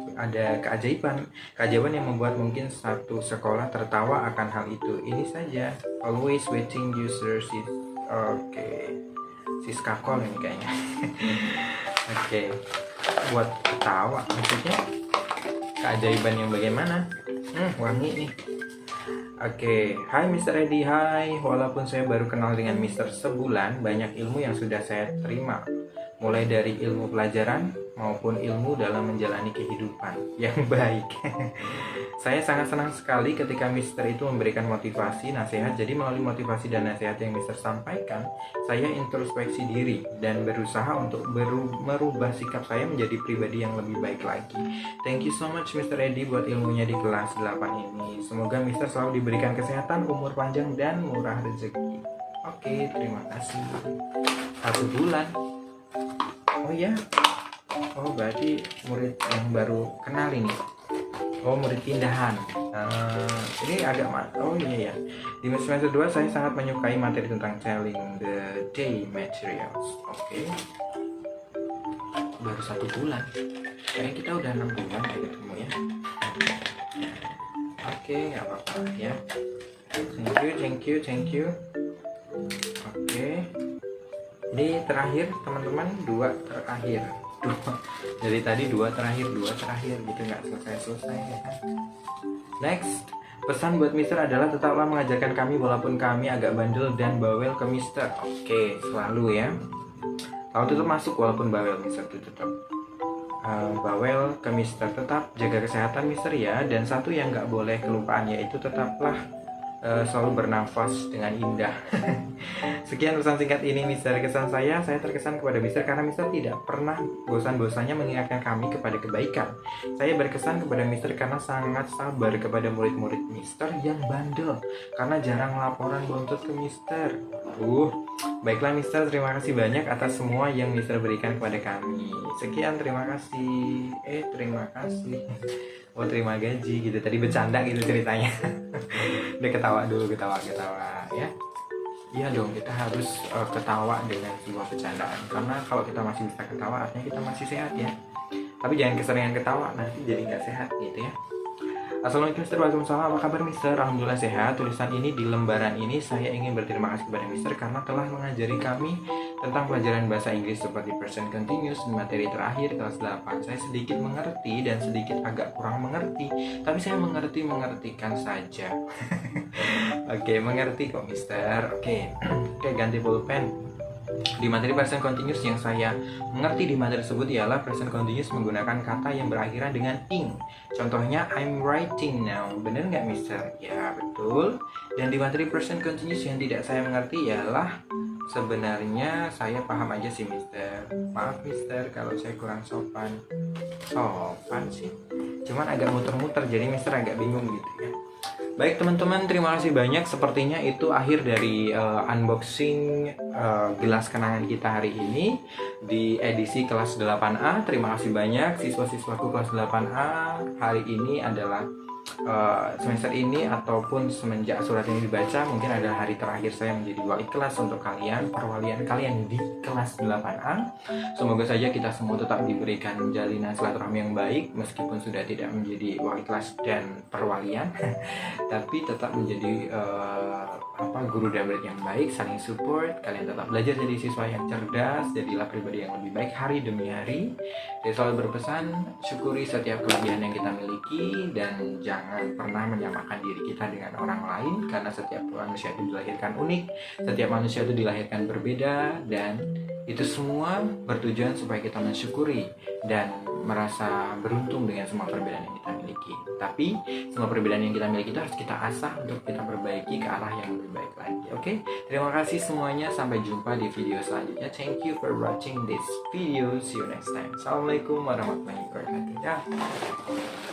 keajaiban yang membuat mungkin satu sekolah tertawa akan hal itu. Ini saja. Always waiting users is oke. Siska Call ini kayaknya. Oke. Buat ketawa maksudnya keajaiban yang bagaimana? Wangi nih. Oke, hai Mr. Edi, hai. Walaupun saya baru kenal dengan Mr. sebulan, banyak ilmu yang sudah saya terima. Mulai dari ilmu pelajaran maupun ilmu dalam menjalani kehidupan yang baik. Saya sangat senang sekali ketika Mr. itu memberikan motivasi, nasihat. Jadi melalui motivasi dan nasihat yang Mr. sampaikan, saya introspeksi diri dan berusaha untuk merubah sikap saya menjadi pribadi yang lebih baik lagi. Thank you so much Mr. Edi buat ilmunya di kelas 8 ini. Semoga Mr. selalu diberikan kesehatan, umur panjang, dan murah rezeki. Oke, terima kasih. 1 bulan. Oh ya, oh berarti murid yang baru kenal ini. Oh, murid pindahan. Ini agak oh iya ya. Di semester 2 saya sangat menyukai materi tentang telling the day materials. Oke. Baru 1 bulan. Kayaknya kita udah 6 bulan kayak ketemu ya. Oke, nggak apa-apa ya. Thank you. Oke. Ini terakhir teman-teman, 2 terakhir. Dari tadi 2 terakhir gitu, nggak selesai ya kan. Next, pesan buat Mister adalah tetaplah mengajarkan kami walaupun kami agak bandel dan bawel ke Mister. Oke, selalu ya. Kalau tetap masuk walaupun bawel Mister itu tetap bawel ke Mister, tetap jaga kesehatan Mister ya. Dan satu yang nggak boleh kelupaan yaitu tetaplah selalu bernafas dengan indah. Sekian pesan singkat ini Mister. Kesan saya terkesan kepada Mister karena Mister tidak pernah bosan-bosannya mengingatkan kami kepada kebaikan. Saya berkesan kepada Mister karena sangat sabar kepada murid-murid Mister yang bandel, karena jarang laporan bontot ke Mister. Baiklah Mister, terima kasih banyak atas semua yang Mister berikan kepada kami. Sekian, terima kasih. Terima kasih. Oh, terima gaji gitu. Tadi bercanda gitu ceritanya. Udah ketawa dulu, ketawa ya. Iya dong, kita harus ketawa dengan sebuah bercandaan. Karena kalau kita masih bisa ketawa, artinya kita masih sehat ya. Tapi jangan keseringan ketawa, nanti jadi nggak sehat gitu ya. Assalamualaikum Mister, waalaikumsalam. Apa kabar Mister? Alhamdulillah sehat. Tulisan ini di lembaran ini saya ingin berterima kasih kepada Mister karena telah mengajari kami tentang pelajaran bahasa Inggris seperti present continuous di materi terakhir kelas 8. Saya sedikit mengerti dan sedikit agak kurang mengerti, tapi saya mengertikan saja. Oke, mengerti kok Mister. Oke, ganti pulpen. Di materi present continuous yang saya mengerti di materi tersebut ialah present continuous menggunakan kata yang berakhiran dengan ing. Contohnya I'm writing now. Bener nggak Mister? Ya betul. Dan di materi present continuous yang tidak saya mengerti ialah sebenarnya saya paham aja sih Mister. Maaf Mister kalau saya kurang sopan. Sopan sih, cuman agak muter-muter jadi Mister agak bingung gitu ya. Baik teman-teman, terima kasih banyak. Sepertinya itu akhir dari unboxing gelas kenangan kita hari ini di edisi kelas 8A. Terima kasih banyak siswa-siswaku kelas 8A. Hari ini adalah semester ini ataupun semenjak surat ini dibaca mungkin adalah hari terakhir saya menjadi wali kelas untuk kalian, perwalian kalian di kelas 8A. Semoga saja kita semua tetap diberikan jalinan silaturahmi yang baik meskipun sudah tidak menjadi wali kelas dan perwalian tapi tetap menjadi guru dan murid yang baik, saling support. Kalian tetap belajar jadi siswa yang cerdas, jadilah pribadi yang lebih baik hari demi hari. Saya selalu berpesan, syukuri setiap kelebihan yang kita miliki dan jangan pernah menyamakan diri kita dengan orang lain, karena setiap manusia itu dilahirkan unik, setiap manusia itu dilahirkan berbeda, dan itu semua bertujuan supaya kita mensyukuri dan merasa beruntung dengan semua perbedaan yang kita miliki. Tapi semua perbedaan yang kita miliki itu harus kita asah untuk kita perbaiki ke arah yang lebih baik lagi. Oke? Terima kasih semuanya. Sampai jumpa di video selanjutnya. Thank you for watching this video. See you next time. Assalamualaikum warahmatullahi wabarakatuh.